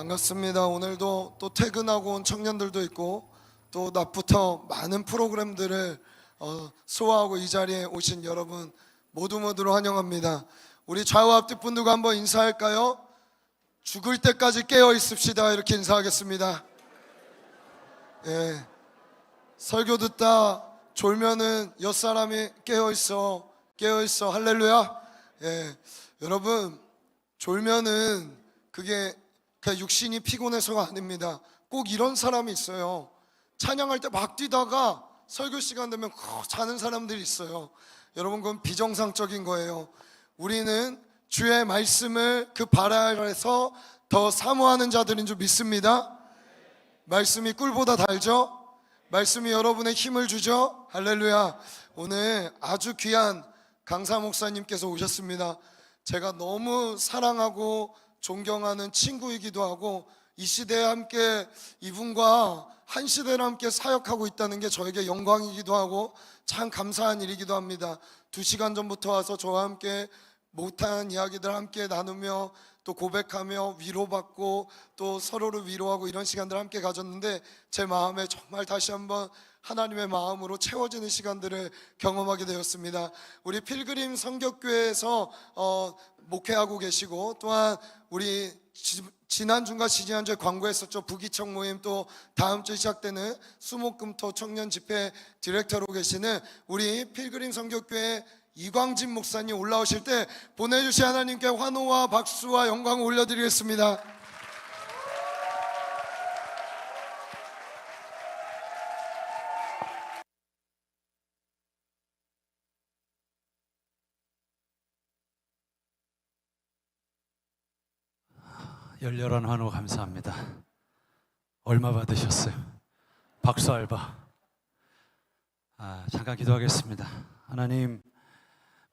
반갑습니다. 오늘도 또 퇴근하고 온 청년들도 있고 또 낮부터 많은 프로그램들을 소화하고 이 자리에 오신 여러분 모두로 환영합니다. 우리 좌우 앞뒤 분들과 한번 인사할까요? 죽을 때까지 깨어 있읍시다. 이렇게 인사하겠습니다. 예, 설교 듣다 졸면은 옆사람이 깨어 있어 할렐루야. 예, 여러분 졸면은 그게 그냥 육신이 피곤해서가 아닙니다. 꼭 이런 사람이 있어요. 찬양할 때 막 뛰다가 설교 시간 되면 자는 사람들이 있어요. 여러분 그건 비정상적인 거예요. 우리는 주의 말씀을 그 발 아래서 더 사모하는 자들인 줄 믿습니다. 말씀이 꿀보다 달죠? 말씀이 여러분의 힘을 주죠? 할렐루야. 오늘 아주 귀한 강사 목사님께서 오셨습니다. 제가 너무 사랑하고 존경하는 친구이기도 하고 이 시대에 함께 이분과 한 시대를 함께 사역하고 있다는 게 저에게 영광이기도 하고 참 감사한 일이기도 합니다. 2시간 전부터 와서 저와 함께 못한 이야기들 함께 나누며 또 고백하며 위로받고 또 서로를 위로하고 이런 시간들을 함께 가졌는데 제 마음에 정말 다시 한번 하나님의 마음으로 채워지는 시간들을 경험하게 되었습니다. 우리 필그림 성격교회에서 목회하고 계시고 또한 우리 지난주인가 지난주에 광고했었죠. 부기청 모임 또 다음 주 시작되는 수목금토 청년 집회 디렉터로 계시는 우리 필그림 성격교회 이광진 목사님 올라오실 때 보내주신 하나님께 환호와 박수와 영광을 올려드리겠습니다. 열렬한 환호 감사합니다. 얼마 받으셨어요? 박수 알바. 잠깐 기도하겠습니다. 하나님,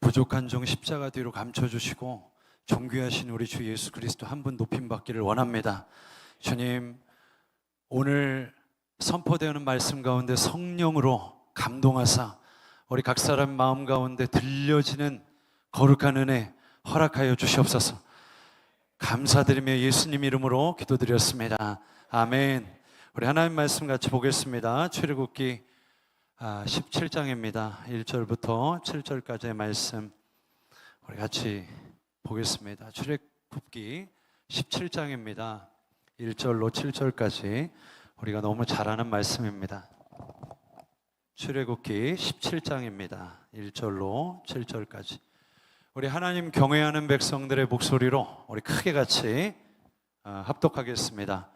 부족한 종 십자가 뒤로 감춰주시고 존귀하신 우리 주 예수 그리스도 한 분 높임받기를 원합니다. 주님, 오늘 선포되는 말씀 가운데 성령으로 감동하사 우리 각 사람 마음 가운데 들려지는 거룩한 은혜 허락하여 주시옵소서. 감사드리며 예수님 이름으로 기도드렸습니다. 아멘. 우리 하나님 말씀 같이 보겠습니다. 출애굽기 17장입니다. 1절부터 7절까지의 말씀 우리 같이 보겠습니다. 출애굽기 17장입니다. 1절로 7절까지 우리가 너무 잘 아는 말씀입니다. 출애굽기 17장입니다. 1절로 7절까지 우리 하나님 경외하는 백성들의 목소리로 우리 크게 같이 합독하겠습니다.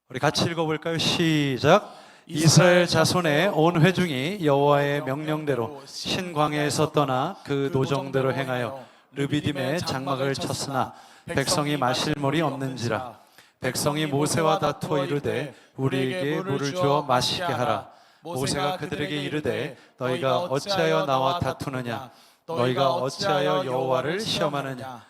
우리 같이 읽어볼까요? 시작. 이스라엘 자손의 온 회중이 여호와의 명령대로 신광야에서 떠나 그 노정대로 행하여 르비딤에 장막을 쳤으나 백성이 마실 물이 없는지라. 백성이 모세와 다투어 이르되 우리에게 물을 주어 마시게 하라. 모세가 그들에게 이르되 너희가 어찌하여 나와 다투느냐? 너희가 어찌하여 여호와를 시험하느냐?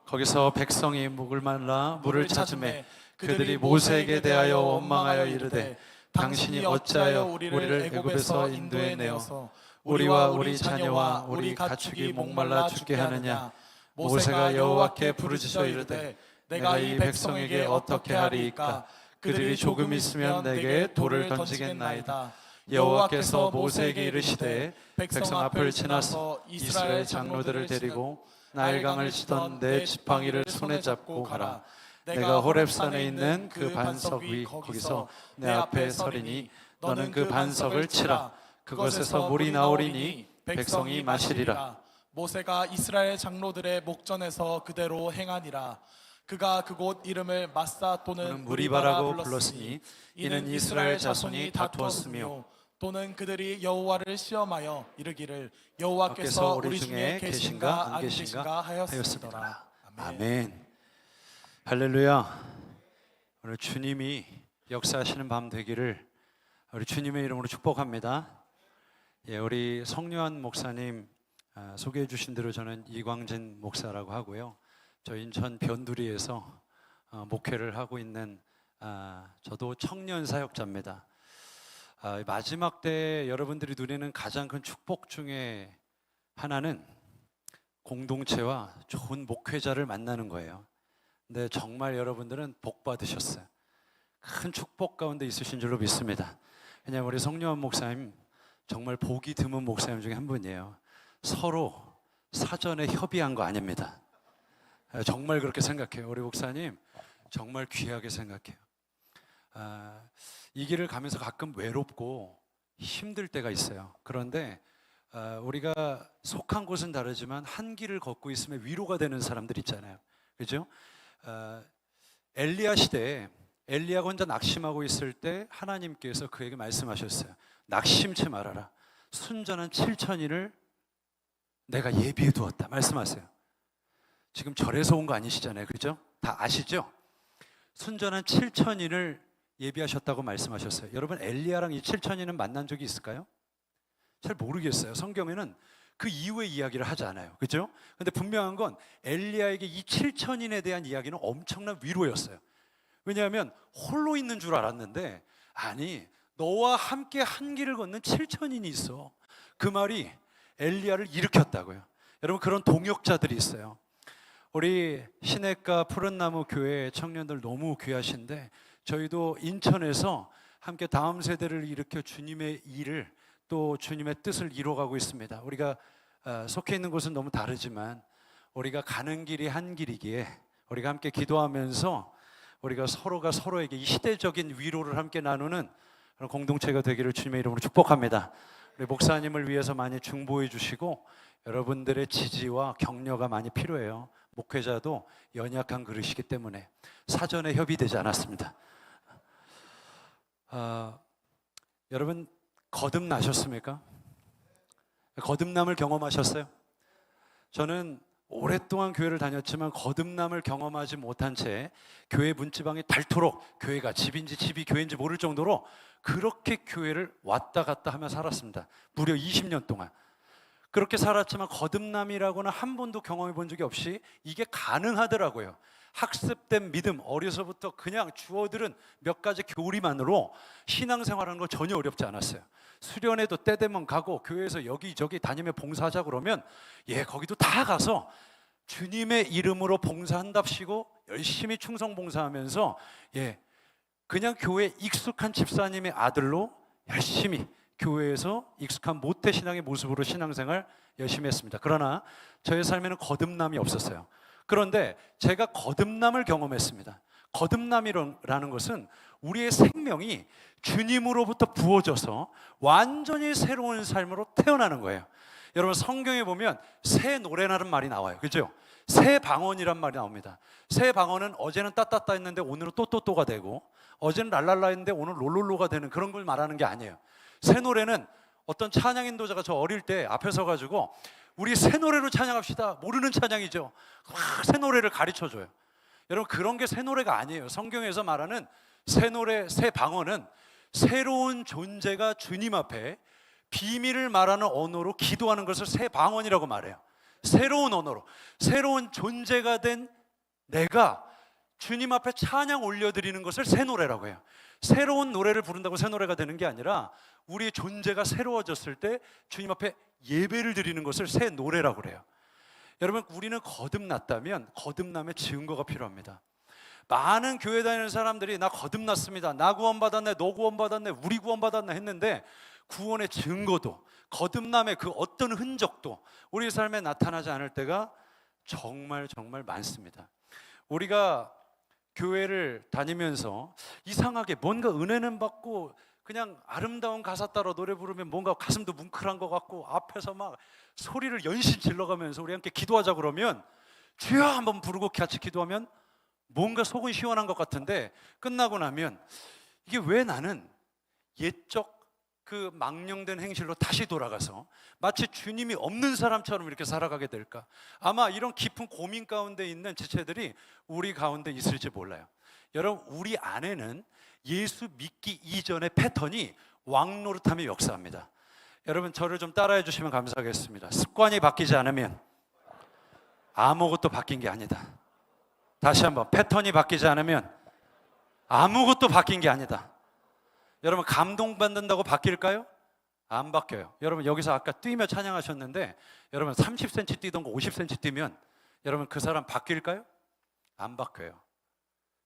거기서 백성이 목을 말라 물을 찾으매 그들이 모세에게 대하여 원망하여 이르되 당신이 어찌하여 우리를 애굽에서 인도해 내어서 우리와 우리 자녀와 우리 가축이 목말라 죽게 하느냐? 모세가 여호와께 부르짖어 이르되 내가 이 백성에게 어떻게 하리이까? 그들이 조금 있으면 내게 돌을 던지겠나이다. 여호와께서 모세에게 이르시되 백성 앞을 지나서 이스라엘 장로들을 데리고 나일강을 치던 내 지팡이를 손에 잡고 가라. 내가 호렙산에 있는 그 반석 위 거기서 내 앞에 서리니 너는 그 반석을 치라. 그것에서 물이 나오리니 백성이 마시리라. 모세가 이스라엘 장로들의 목전에서 그대로 행하니라. 그가 그곳 이름을 마사 또는 무리바라고 불렀으니 이는 이스라엘 자손이 다투었으며 또는 그들이 여호와를 시험하여 이르기를 여호와께서 우리 중에 계신가 안 계신가 하였으더라. 아멘. 할렐루야. 오늘 주님이 역사하시는 밤 되기를 우리 주님의 이름으로 축복합니다. 우리 성요한 목사님 소개해 주신 대로 저는 이광진 목사라고 하고요. 저 인천 변두리에서 목회를 하고 있는 저도 청년 사역자입니다. 마지막 때 여러분들이 누리는 가장 큰 축복 중에 하나는 공동체와 좋은 목회자를 만나는 거예요. 네, 정말 여러분들은 복 받으셨어요. 큰 축복 가운데 있으신 줄로 믿습니다. 왜냐하면 우리 성령원 목사님 정말 복이 드문 목사님 중에 한 분이에요. 서로 사전에 협의한 거 아닙니다. 정말 그렇게 생각해요. 우리 목사님 정말 귀하게 생각해요. 이 길을 가면서 가끔 외롭고 힘들 때가 있어요. 그런데 우리가 속한 곳은 다르지만 한 길을 걷고 있으면 위로가 되는 사람들 있잖아요. 그죠? 엘리야 시대에 엘리야가 혼자 낙심하고 있을 때 하나님께서 그에게 말씀하셨어요. 낙심치 말아라. 순전한 7천인을 내가 예비해 두었다. 말씀하세요. 지금 절에서 온 거 아니시잖아요. 그죠? 다 아시죠? 순전한 7천인을 예비하셨다고 말씀하셨어요. 여러분 엘리야랑 이 7천인은 만난 적이 있을까요? 잘 모르겠어요. 성경에는 그 이후의 이야기를 하지 않아요. 그죠? 근데 분명한 건 엘리야에게 이 7천인에 대한 이야기는 엄청난 위로였어요. 왜냐하면 홀로 있는 줄 알았는데 아니 너와 함께 한 길을 걷는 7천인이 있어. 그 말이 엘리야를 일으켰다고요. 여러분 그런 동역자들이 있어요. 우리 시냇가 푸른나무 교회 청년들 너무 귀하신데 저희도 인천에서 함께 다음 세대를 일으켜 주님의 일을 또 주님의 뜻을 이루어가고 있습니다. 우리가 속해 있는 곳은 너무 다르지만 우리가 가는 길이 한 길이기에 우리가 함께 기도하면서 우리가 서로가 서로에게 이 시대적인 위로를 함께 나누는 그런 공동체가 되기를 주님의 이름으로 축복합니다. 우리 목사님을 위해서 많이 중보해 주시고 여러분들의 지지와 격려가 많이 필요해요. 목회자도 연약한 그릇이기 때문에 사전에 협의되지 않았습니다. 여러분 거듭나셨습니까? 거듭남을 경험하셨어요? 저는 오랫동안 교회를 다녔지만 거듭남을 경험하지 못한 채 교회 문지방이 닳도록 교회가 집인지 집이 교회인지 모를 정도로 그렇게 교회를 왔다 갔다 하며 살았습니다. 무려 20년 동안 그렇게 살았지만 거듭남이라고는 한 번도 경험해 본 적이 없이 이게 가능하더라고요. 학습된 믿음, 어려서부터 그냥 주워들은 몇 가지 교리만으로 신앙생활하는 거 전혀 어렵지 않았어요. 수련회도 때 되면 가고 교회에서 여기저기 다니며 봉사하자 그러면 거기도 다 가서 주님의 이름으로 봉사한답시고 열심히 충성 봉사하면서 그냥 교회에 익숙한 집사님의 아들로 열심히 교회에서 익숙한 모태신앙의 모습으로 신앙생활 열심히 했습니다. 그러나 저의 삶에는 거듭남이 없었어요. 그런데 제가 거듭남을 경험했습니다. 거듭남이라는 것은 우리의 생명이 주님으로부터 부어져서 완전히 새로운 삶으로 태어나는 거예요. 여러분 성경에 보면 새 노래라는 말이 나와요. 그죠? 새 방언이란 말이 나옵니다. 새 방언은 어제는 따따따 했는데 오늘은 또또또가 되고 어제는 랄랄라 했는데 오늘 롤롤로가 되는 그런 걸 말하는 게 아니에요. 새 노래는 어떤 찬양 인도자가 저 어릴 때 앞에 서가지고 우리 새 노래로 찬양합시다. 모르는 찬양이죠. 새 노래를 가르쳐줘요. 여러분 그런 게 새 노래가 아니에요. 성경에서 말하는 새 노래, 새 방언은 새로운 존재가 주님 앞에 비밀을 말하는 언어로 기도하는 것을 새 방언이라고 말해요. 새로운 언어로 새로운 존재가 된 내가 주님 앞에 찬양 올려드리는 것을 새 노래라고 해요. 새로운 노래를 부른다고 새 노래가 되는 게 아니라 우리의 존재가 새로워졌을 때 주님 앞에 예배를 드리는 것을 새 노래라고 그래요. 여러분 우리는 거듭났다면 거듭남의 증거가 필요합니다. 많은 교회 다니는 사람들이 나 거듭났습니다. 나 구원받았네, 너 구원받았네, 우리 구원받았네 했는데 구원의 증거도 거듭남의 그 어떤 흔적도 우리 삶에 나타나지 않을 때가 정말 많습니다. 우리가 교회를 다니면서 이상하게 뭔가 은혜는 받고 그냥 아름다운 가사 따라 노래 부르면 뭔가 가슴도 뭉클한 것 같고 앞에서 막 소리를 연신 질러가면서 우리 함께 기도하자 그러면 주여 한번 부르고 같이 기도하면 뭔가 속은 시원한 것 같은데 끝나고 나면 이게 왜 나는 옛적 그 망령된 행실로 다시 돌아가서 마치 주님이 없는 사람처럼 이렇게 살아가게 될까? 아마 이런 깊은 고민 가운데 있는 지체들이 우리 가운데 있을지 몰라요. 여러분 우리 안에는 예수 믿기 이전의 패턴이 왕노릇하며 역사합니다. 여러분 저를 좀 따라해 주시면 감사하겠습니다. 습관이 바뀌지 않으면 아무것도 바뀐 게 아니다. 다시 한번 패턴이 바뀌지 않으면 아무것도 바뀐 게 아니다. 여러분 감동받는다고 바뀔까요? 안 바뀌어요. 여러분 여기서 아까 뛰며 찬양하셨는데 여러분 30cm 뛰던 거 50cm 뛰면 여러분 그 사람 바뀔까요? 안 바뀌어요.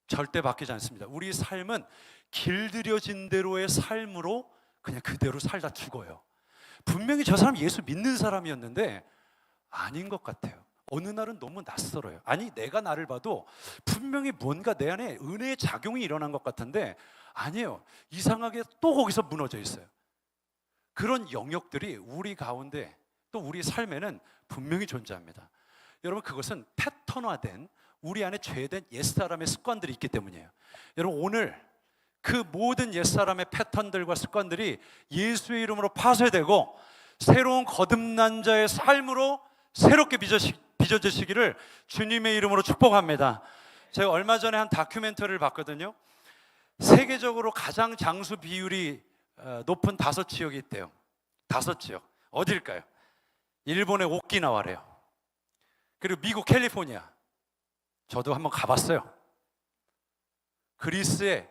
절대 바뀌지 않습니다. 우리 삶은 길들여진 대로의 삶으로 그냥 그대로 살다 죽어요. 분명히 저 사람 예수 믿는 사람이었는데 아닌 것 같아요. 어느 날은 너무 낯설어요. 아니, 내가 나를 봐도 분명히 뭔가 내 안에 은혜의 작용이 일어난 것 같은데 아니에요. 이상하게 또 거기서 무너져 있어요. 그런 영역들이 우리 가운데 또 우리 삶에는 분명히 존재합니다. 여러분, 그것은 패턴화된 우리 안에 죄된 옛사람의 습관들이 있기 때문이에요. 여러분, 오늘 그 모든 옛사람의 패턴들과 습관들이 예수의 이름으로 파쇄되고 새로운 거듭난 자의 삶으로 새롭게 빚어지시기를 주님의 이름으로 축복합니다. 제가 얼마 전에 한 다큐멘터리를 봤거든요. 세계적으로 가장 장수 비율이 높은 5지역이 있대요. 5지역. 어딜까요? 일본의 오키나와래요. 그리고 미국 캘리포니아. 저도 한번 가봤어요. 그리스의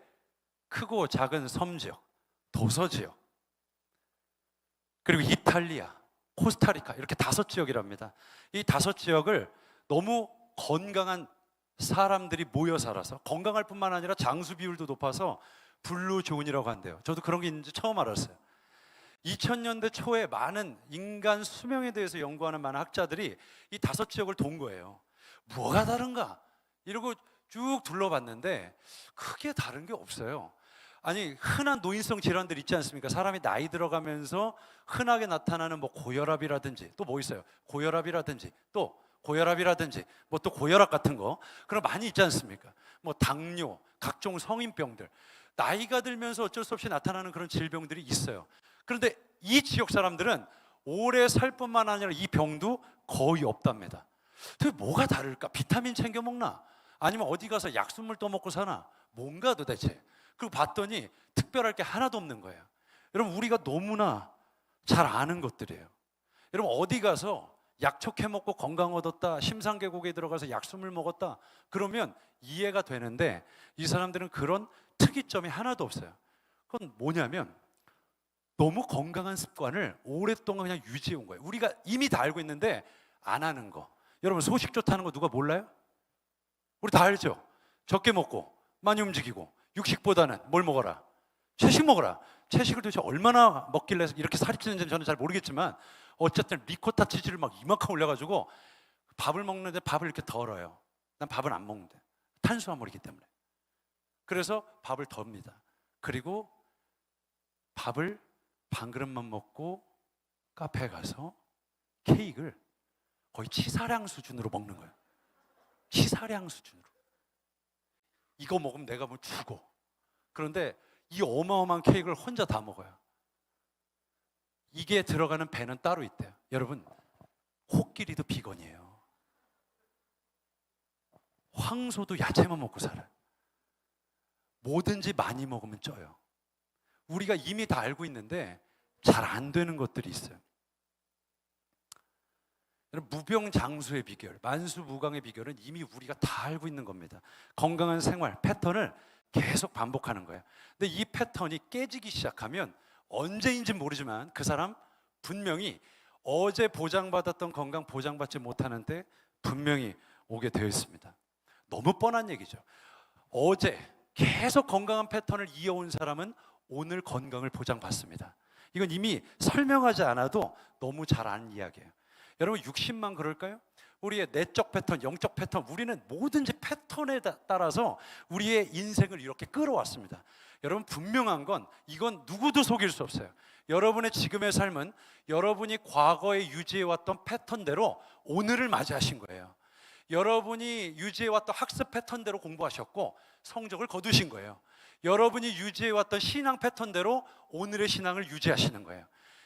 크고 작은 섬지역, 도서지역, 그리고 이탈리아, 코스타리카, 이렇게 5지역이랍니다. 이 5지역을 너무 건강한 사람들이 모여 살아서, 건강할 뿐만 아니라 장수 비율도 높아서 블루존이라고 한대요. 저도 그런 게 있는지 처음 알았어요. 2000년대 초에 많은 인간 수명에 대해서 연구하는 많은 학자들이 이 5지역을 돈 거예요. 뭐가 다른가? 이러고 쭉 둘러봤는데 크게 다른 게 없어요. 아니, 흔한 노인성 질환들 있지 않습니까? 사람이 나이 들어가면서 흔하게 나타나는 뭐 고혈압이라든지 또 뭐 있어요? 고혈압이라든지 또 고혈압이라든지 뭐 또 고혈압 같은 거 그런 많이 있지 않습니까? 뭐 당뇨, 각종 성인병들, 나이가 들면서 어쩔 수 없이 나타나는 그런 질병들이 있어요. 그런데 이 지역 사람들은 오래 살 뿐만 아니라 이 병도 거의 없답니다. 도대체 뭐가 다를까? 비타민 챙겨 먹나? 아니면 어디 가서 약수물 떠먹고 사나? 뭔가 도대체. 그리고 봤더니 특별할 게 하나도 없는 거예요. 여러분, 우리가 너무나 잘 아는 것들이에요. 여러분, 어디 가서 약초해 먹고 건강 얻었다, 심상계곡에 들어가서 약수물 먹었다, 그러면 이해가 되는데 이 사람들은 그런 특이점이 하나도 없어요. 그건 뭐냐면 너무 건강한 습관을 오랫동안 그냥 유지해 온 거예요. 우리가 이미 다 알고 있는데 안 하는 거. 여러분, 소식 좋다는 거 누가 몰라요? 우리 다 알죠? 적게 먹고 많이 움직이고 육식보다는 뭘 먹어라? 채식 먹어라. 채식을 도대체 얼마나 먹길래 이렇게 살이 찌는지 저는 잘 모르겠지만 어쨌든 리코타 치즈를 막 이만큼 올려가지고 밥을 먹는데 밥을 이렇게 덜어요. 난 밥은 안 먹는데 탄수화물이기 때문에. 그래서 밥을 덜니다. 그리고 밥을 반 그릇만 먹고 카페에 가서 케이크를 거의 치사량 수준으로 먹는 거예요. 치사량 수준으로. 이거 먹으면 내가 뭐 죽어. 그런데 이 어마어마한 케이크를 혼자 다 먹어요. 이게 들어가는 배는 따로 있대요. 여러분, 코끼리도 비건이에요. 황소도 야채만 먹고 살아요. 뭐든지 많이 먹으면 쪄요. 우리가 이미 다 알고 있는데 잘 안 되는 것들이 있어요. 무병장수의 비결, 만수무강의 비결은 이미 우리가 다 알고 있는 겁니다. 건강한 생활 패턴을 계속 반복하는 거예요. 근데 이 패턴이 깨지기 시작하면 언제인지 모르지만 그 사람 분명히 어제 보장받았던 건강 보장받지 못하는 때 분명히 오게 되어 있습니다. 너무 뻔한 얘기죠. 어제 계속 건강한 패턴을 이어온 사람은 오늘 건강을 보장받습니다. 이건 이미 설명하지 않아도 너무 잘 아는 이야기예요. 여러분, 60만 그럴까요? 우리의 내적 패턴, 영적 패턴, 우리는 뭐든지 패턴에 따라서 우리의 인생을 이렇게 끌어왔습니다. 여러분, 분명한 건 이건 누구도 속일 수 없어요. 여러분의 지금의 삶은 여러분이 과거에 유지해왔던 패턴대로 오늘을 맞이하신 거예요. 여러분이 유지해왔던 학습 패턴대로 공부하셨고 성적을 거두신 거예요. 여러분이 유지해왔던 신앙 패턴대로 오늘의 신앙을 유지하시는 거예요.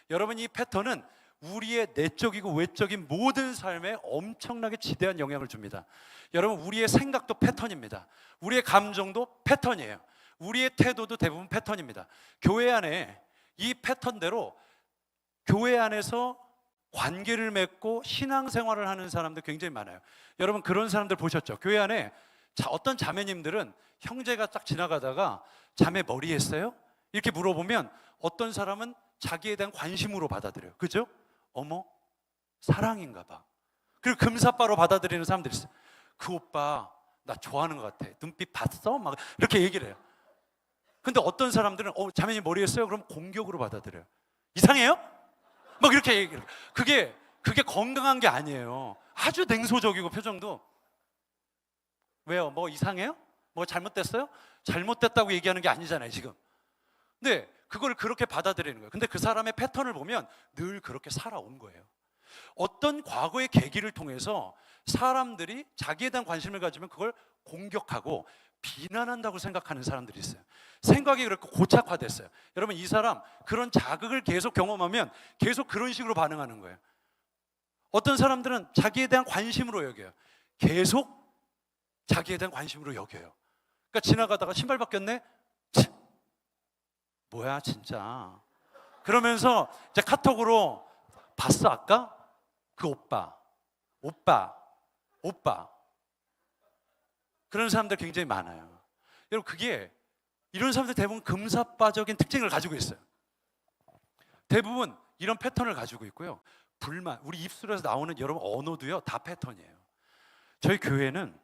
여러분, 이 패턴은 우리의 내적이고 외적인 모든 삶에 엄청나게 지대한 영향을 줍니다. 여러분, 우리의 생각도 패턴입니다. 우리의 감정도 패턴이에요. 우리의 태도도 대부분 패턴입니다. 교회 안에 이 패턴대로 교회 안에서 관계를 맺고 신앙생활을 하는 사람들 굉장히 많아요. 여러분, 그런 사람들 보셨죠? 교회 안에 어떤 자매님들은 형제가 딱 지나가다가 자매 머리 했어요? 이렇게 물어보면 어떤 사람은 자기에 대한 관심으로 받아들여요. 그죠? 어머, 사랑인가 봐. 그리고 금사빠로 받아들이는 사람들이 있어요. 그 오빠 나 좋아하는 것 같아. 눈빛 봤어? 막 이렇게 얘기를 해요. 근데 어떤 사람들은 자매님 머리 했어요? 그럼 공격으로 받아들여요. 이상해요? 막 이렇게 얘기해요. 그게 건강한 게 아니에요. 아주 냉소적이고 표정도 왜요? 뭐 이상해요? 뭐 잘못됐어요? 잘못됐다고 얘기하는 게 아니잖아요 지금. 근데 그걸 그렇게 받아들이는 거예요. 근데 그 사람의 패턴을 보면 늘 그렇게 살아온 거예요. 어떤 과거의 계기를 통해서 사람들이 자기에 대한 관심을 가지면 그걸 공격하고 비난한다고 생각하는 사람들이 있어요. 생각이 그렇게 고착화됐어요. 여러분 이 사람 그런 자극을 계속 경험하면 계속 그런 식으로 반응하는 거예요. 어떤 사람들은 자기에 대한 관심으로 여겨요. 계속 자기에 대한 관심으로 여겨요. 그러니까 지나가다가 신발 바뀌었네? 치, 뭐야 진짜. 그러면서 이제 카톡으로 봤어 아까? 그 오빠 그런 사람들 굉장히 많아요. 여러분 그게 이런 사람들 대부분 금사빠적인 특징을 가지고 있어요. 대부분 이런 패턴을 가지고 있고요. 불만, 우리 입술에서 나오는 여러분 언어도요 다 패턴이에요. 저희 교회는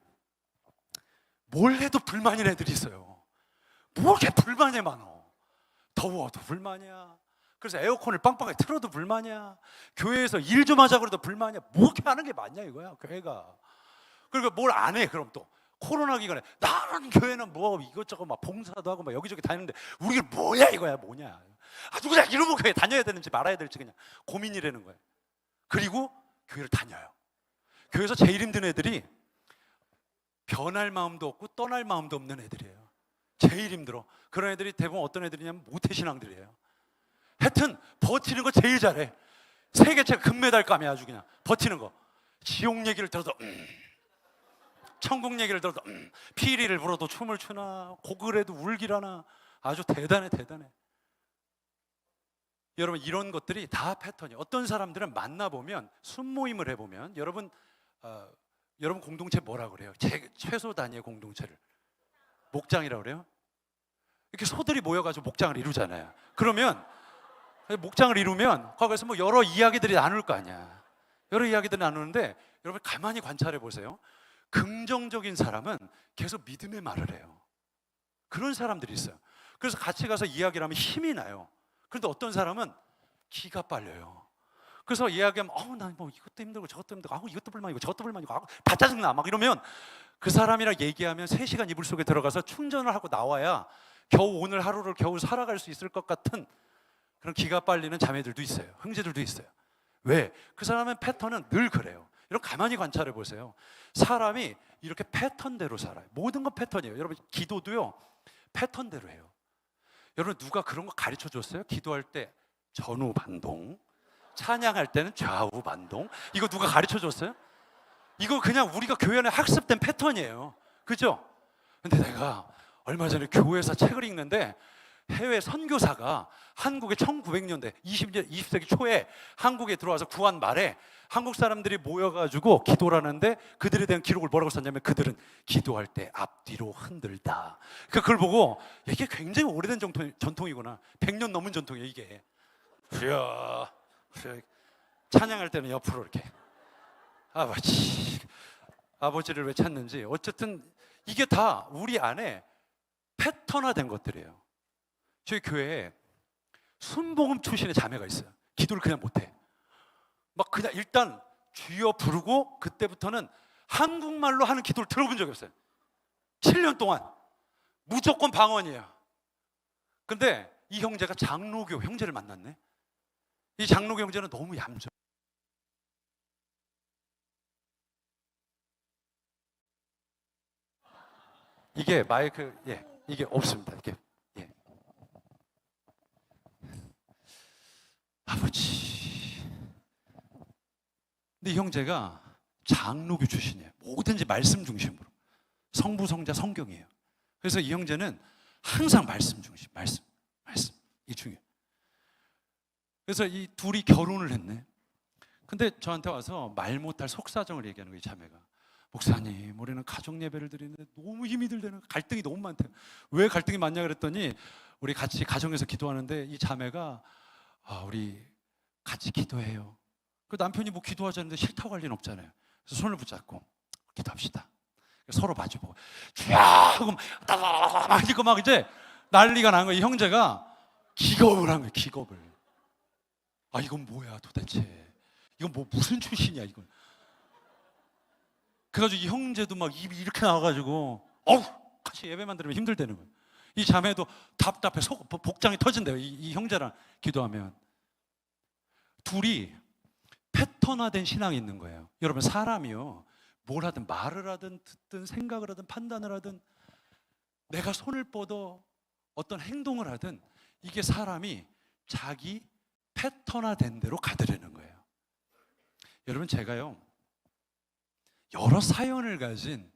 뭘 해도 불만인 애들이 있어요. 뭐 이렇게 불만이 많어. 더워도 불만이야. 그래서 에어컨을 빵빵하게 틀어도 불만이야. 교회에서 일 좀 하자 그래도 불만이야. 뭐 이렇게 하는 게 맞냐 이거야 교회가. 그리고 뭘 안 해 그럼 또 코로나 기간에 나는 교회는 뭐 이것저것 막 봉사도 하고 막 여기저기 다니는데 우리는 뭐야 이거야 뭐냐. 아주 그냥 이러면 교회 다녀야 되는지 말아야 될지 그냥 고민이라는 거예요. 그리고 교회를 다녀요. 교회에서 제일 힘든 애들이 변할 마음도 없고 떠날 마음도 없는 애들이에요. 제일 힘들어. 그런 애들이 대부분 어떤 애들이냐면 모태신앙들이에요. 하여튼 버티는 거 제일 잘해. 세계체 금메달감이 아주 그냥 버티는 거. 지옥 얘기를 들어도 천국 얘기를 들어도 피리를 불어도 춤을 추나 고글에도 울기라나 아주 대단해. 여러분 이런 것들이 다 패턴이에요. 어떤 사람들은 만나보면 순모임을 해보면 여러분 공동체 뭐라 그래요? 최소 단위의 공동체를 목장이라고 그래요? 이렇게 소들이 모여가지고 목장을 이루잖아요. 그러면 목장을 이루면 거기서 뭐 여러 이야기들이 나눌 거 아니야. 여러 이야기들이 나누는데 여러분 가만히 관찰해 보세요. 긍정적인 사람은 계속 믿음의 말을 해요. 그런 사람들이 있어요. 그래서 같이 가서 이야기를 하면 힘이 나요. 그런데 어떤 사람은 기가 빨려요. 그래서 이야기하면 난 뭐 이것도 힘들고 저것도 힘들고 이것도 불만이고 저것도 불만이고 다 짜증나 막 이러면 그 사람이랑 얘기하면 3시간 이불 속에 들어가서 충전을 하고 나와야 겨우 오늘 하루를 겨우 살아갈 수 있을 것 같은 그런 기가 빨리는 자매들도 있어요. 형제들도 있어요. 왜? 그 사람의 패턴은 늘 그래요. 여러분 가만히 관찰해 보세요. 사람이 이렇게 패턴대로 살아요. 모든 건 패턴이에요. 여러분 기도도요 패턴대로 해요. 여러분 누가 그런 거 가르쳐 줬어요? 기도할 때 전후 반동, 찬양할 때는 좌우 반동. 이거 누가 가르쳐 줬어요? 이거 그냥 우리가 교회 안에 학습된 패턴이에요. 그죠? 근데 내가 얼마 전에 교회에서 책을 읽는데 해외 선교사가 한국의 1900년대 20세기 초에 한국에 들어와서 구한 말에 한국 사람들이 모여가지고 기도를 하는데 그들에 대한 기록을 뭐라고 썼냐면 그들은 기도할 때 앞뒤로 흔들다. 그러니까 그걸 보고 이게 굉장히 오래된 전통이구나. 100년 넘은 전통이에요 이게. 찬양할 때는 옆으로 이렇게 아버지를 왜 찾는지. 어쨌든 이게 다 우리 안에 패턴화된 것들이에요. 저희 교회에 순복음 출신의 자매가 있어요. 기도를 그냥 못해. 막 그냥 일단 주여 부르고 그때부터는 한국말로 하는 기도를 들어본 적이 없어요. 7년 동안 무조건 방언이에요. 근데 이 형제가 장로교 형제를 만났네. 이 장로교 형제는 너무 얌전. 이게 마이크 이게 없습니다. 이게 아버지. 근데 이 형제가 장로교 출신이에요. 뭐든지 말씀 중심으로. 성부, 성자, 성경이에요. 그래서 이 형제는 항상 말씀 중심, 말씀. 이 중요해요. 그래서 이 둘이 결혼을 했네. 근데 저한테 와서 말 못할 속사정을 얘기하는 거예요, 이 자매가. 목사님, 우리는 가정 예배를 드리는데 너무 힘이 들대는 갈등이 너무 많대요. 왜 갈등이 많냐 그랬더니 우리 같이 가정에서 기도하는데 이 자매가 우리 같이 기도해요. 그 남편이 뭐 기도하자는데 싫다고 할 리는 없잖아요. 그래서 손을 붙잡고 기도합시다. 서로 마주보고 쫙 하고 막 이거 막 이제 난리가 난 거예요. 이 형제가 기겁을 한 거예요. 기겁을. 아, 이건 뭐야 도대체? 이건 뭐 무슨 출신이야 이건? 그래가지고 이 형제도 막 입이 이렇게 나와가지고 어우, 같이 예배만 들으면 힘들다는 거예요. 이 자매도 답답해 복장이 터진대요. 이 형제랑 기도하면. 둘이 패턴화된 신앙이 있는 거예요. 여러분, 사람이요, 뭘 하든 말을 하든 듣든 생각을 하든 판단을 하든 내가 손을 뻗어 어떤 행동을 하든 이게 사람이 자기 패턴화된 대로 가더라는 거예요. 여러분, 제가요 여러 사연을 가진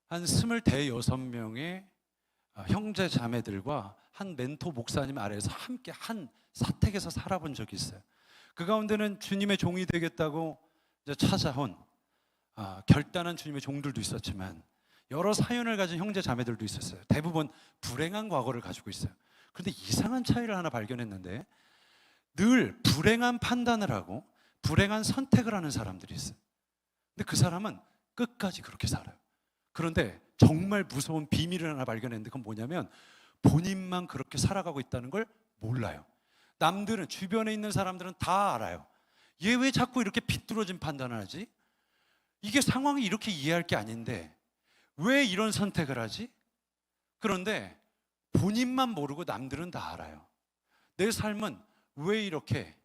한 26명의 형제 자매들과 한 멘토 목사님 아래에서 함께 한 사택에서 살아본 적이 있어요. 그 가운데는 주님의 종이 되겠다고 이제 찾아온 결단한 주님의 종들도 있었지만 여러 사연을 가진 형제 자매들도 있었어요. 대부분 불행한 과거를 가지고 있어요. 그런데 이상한 차이를 하나 발견했는데 늘 불행한 판단을 하고 불행한 선택을 하는 사람들이 있어요. 근데 그 사람은 끝까지 그렇게 살아요. 그런데 정말 무서운 비밀을 하나 발견했는데 그건 뭐냐면 본인만 그렇게 살아가고 있다는 걸 몰라요. 남들은, 주변에 있는 사람들은 다 알아요. 얘 왜 자꾸 이렇게 비뚤어진 판단을 하지? 이게 상황이 이렇게 이해할 게 아닌데 왜 이런 선택을 하지? 그런데 본인만 모르고 남들은 다 알아요. 내 삶은 왜 이렇게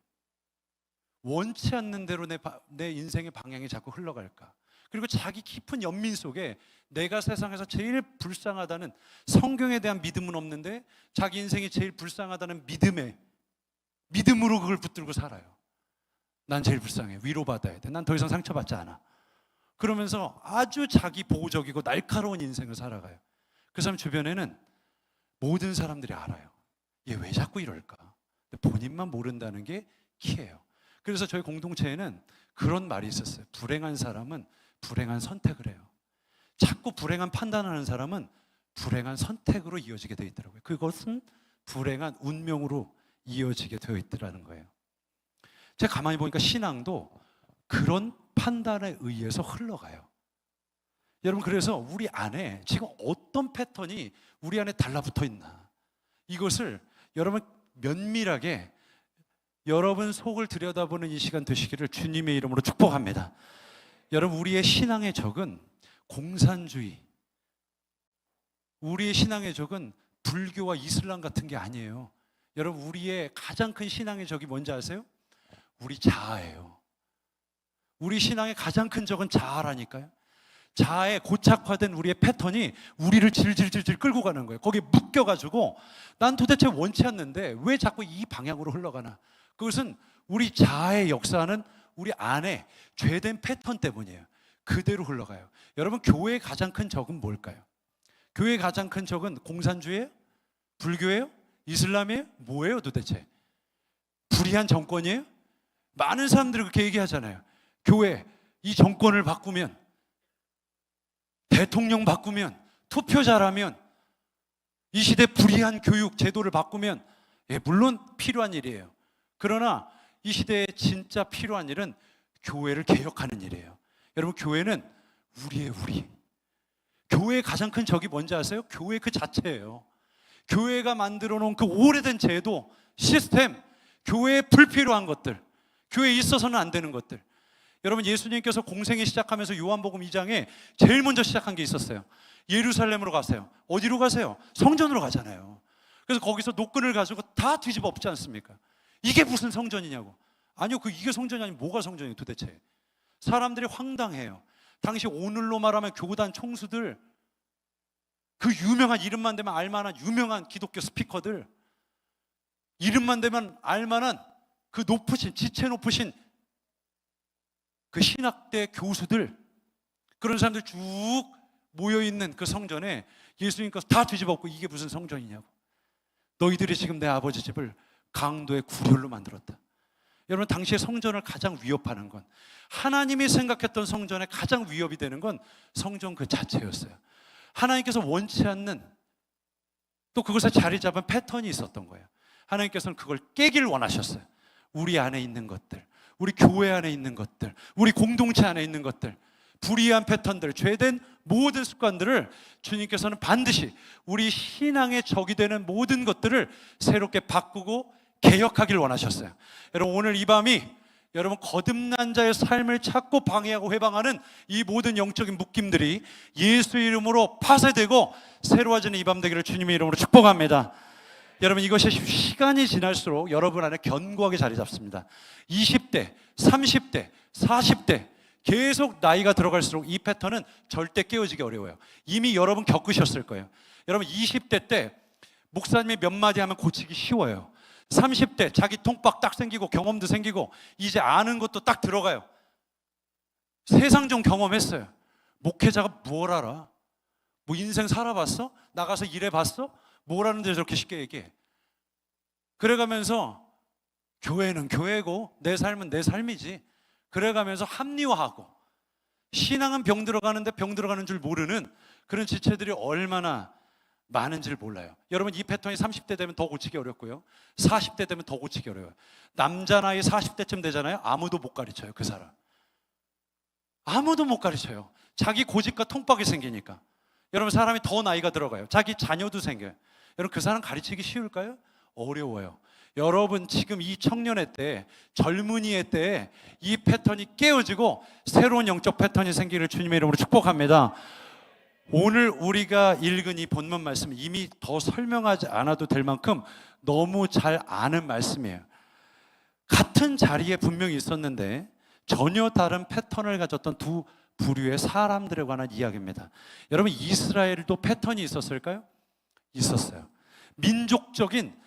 원치 않는 대로 내 인생의 방향이 자꾸 흘러갈까? 그리고 자기 깊은 연민 속에 내가 세상에서 제일 불쌍하다는, 성경에 대한 믿음은 없는데 자기 인생이 제일 불쌍하다는 믿음으로 그걸 붙들고 살아요. 난 제일 불쌍해. 위로받아야 돼. 난 더 이상 상처받지 않아. 그러면서 아주 자기 보호적이고 날카로운 인생을 살아가요. 그 사람 주변에는 모든 사람들이 알아요. 얘 왜 자꾸 이럴까? 근데 본인만 모른다는 게 키예요. 그래서 저희 공동체에는 그런 말이 있었어요. 불행한 사람은 불행한 선택을 해요. 자꾸 불행한 판단하는 사람은 불행한 선택으로 이어지게 되어 있더라고요. 그것은 불행한 운명으로 이어지게 되어 있더라는 거예요. 제가 가만히 보니까 신앙도 그런 판단에 의해서 흘러가요. 여러분, 그래서 우리 안에 지금 어떤 패턴이 우리 안에 달라붙어 있나, 이것을 여러분 면밀하게 여러분 속을 들여다보는 이 시간 되시기를 주님의 이름으로 축복합니다. 여러분, 우리의 신앙의 적은 공산주의, 우리의 신앙의 적은 불교와 이슬람 같은 게 아니에요. 여러분, 우리의 가장 큰 신앙의 적이 뭔지 아세요? 우리 자아예요. 우리 신앙의 가장 큰 적은 자아라니까요. 자아에 고착화된 우리의 패턴이 우리를 질질질질 끌고 가는 거예요. 거기에 묶여가지고 난 도대체 원치 않는데 왜 자꾸 이 방향으로 흘러가나? 그것은 우리 자아의 역사는 우리 안에 죄된 패턴 때문이에요. 그대로 흘러가요. 여러분, 교회의 가장 큰 적은 뭘까요? 교회의 가장 큰 적은 공산주의예요? 불교예요? 이슬람이에요? 뭐예요 도대체? 불의한 정권이에요? 많은 사람들이 그렇게 얘기하잖아요. 교회, 이 정권을 바꾸면, 대통령 바꾸면, 투표 잘하면, 이 시대 불의한 교육 제도를 바꾸면, 물론 필요한 일이에요. 그러나 이 시대에 진짜 필요한 일은 교회를 개혁하는 일이에요. 여러분, 교회는 우리의 우리. 교회의 가장 큰 적이 뭔지 아세요? 교회 그 자체예요. 교회가 만들어 놓은 그 오래된 제도, 시스템, 교회에 불필요한 것들, 교회에 있어서는 안 되는 것들. 여러분, 예수님께서 공생애 시작하면서 요한복음 2장에 제일 먼저 시작한 게 있었어요. 예루살렘으로 가세요. 어디로 가세요? 성전으로 가잖아요. 그래서 거기서 노끈을 가지고 다 뒤집어 엎지 않습니까? 이게 무슨 성전이냐고. 아니요, 이게 성전이 아니면 뭐가 성전이에요 도대체? 사람들이 황당해요. 당시 오늘로 말하면 교단 총수들, 그 유명한, 이름만 대면 알만한 유명한 기독교 스피커들, 이름만 대면 알만한 그 높으신, 지체 높으신 그 신학대 교수들, 그런 사람들 쭉 모여있는 그 성전에 예수님께서 다 뒤집어엎고 이게 무슨 성전이냐고. 너희들이 지금 내 아버지 집을 강도의 구렬로 만들었다. 여러분, 당시에 성전을 가장 위협하는 건, 하나님이 생각했던 성전에 가장 위협이 되는 건 성전 그 자체였어요. 하나님께서 원치 않는, 또 그것에 자리 잡은 패턴이 있었던 거예요. 하나님께서는 그걸 깨길 원하셨어요. 우리 안에 있는 것들, 우리 교회 안에 있는 것들, 우리 공동체 안에 있는 것들, 불의한 패턴들, 죄된 모든 습관들을 주님께서는 반드시 우리 신앙의 적이 되는 모든 것들을 새롭게 바꾸고 개혁하길 원하셨어요. 여러분, 오늘 이 밤이 여러분 거듭난 자의 삶을 찾고 방해하고 회방하는 이 모든 영적인 묶임들이 예수 이름으로 파쇄되고 새로워지는 이 밤 되기를 주님의 이름으로 축복합니다. 여러분, 이것이 시간이 지날수록 여러분 안에 견고하게 자리 잡습니다. 20대, 30대, 40대 계속 나이가 들어갈수록 이 패턴은 절대 깨어지기 어려워요. 이미 여러분 겪으셨을 거예요. 여러분 20대 때 목사님이 몇 마디 하면 고치기 쉬워요. 30대 자기 통박 딱 생기고 경험도 생기고 이제 아는 것도 딱 들어가요. 세상 좀 경험했어요. 목회자가 뭘 알아? 뭐 인생 살아봤어? 나가서 일해봤어? 뭘 하는데 저렇게 쉽게 얘기해? 그래가면서 교회는 교회고 내 삶은 내 삶이지. 그래가면서 합리화하고 신앙은 병 들어가는데 병 들어가는 줄 모르는 그런 지체들이 얼마나 많은지를 몰라요. 여러분, 이 패턴이 30대 되면 더 고치기 어렵고요, 40대 되면 더 고치기 어려워요. 남자 나이 40대쯤 되잖아요. 아무도 못 가르쳐요. 그 사람 아무도 못 가르쳐요. 자기 고집과 통박이 생기니까. 여러분, 사람이 더 나이가 들어가요. 자기 자녀도 생겨요. 여러분, 그 사람 가르치기 쉬울까요? 어려워요. 여러분, 지금 이 청년의 때, 젊은이의 때에 이 패턴이 깨어지고 새로운 영적 패턴이 생기기를 주님의 이름으로 축복합니다. 오늘 우리가 읽은 이 본문 말씀, 이미 더 설명하지 않아도 될 만큼 너무 잘 아는 말씀이에요. 같은 자리에 분명히 있었는데 전혀 다른 패턴을 가졌던 두 부류의 사람들에 관한 이야기입니다. 여러분, 이스라엘도 패턴이 있었을까요? 있었어요. 민족적인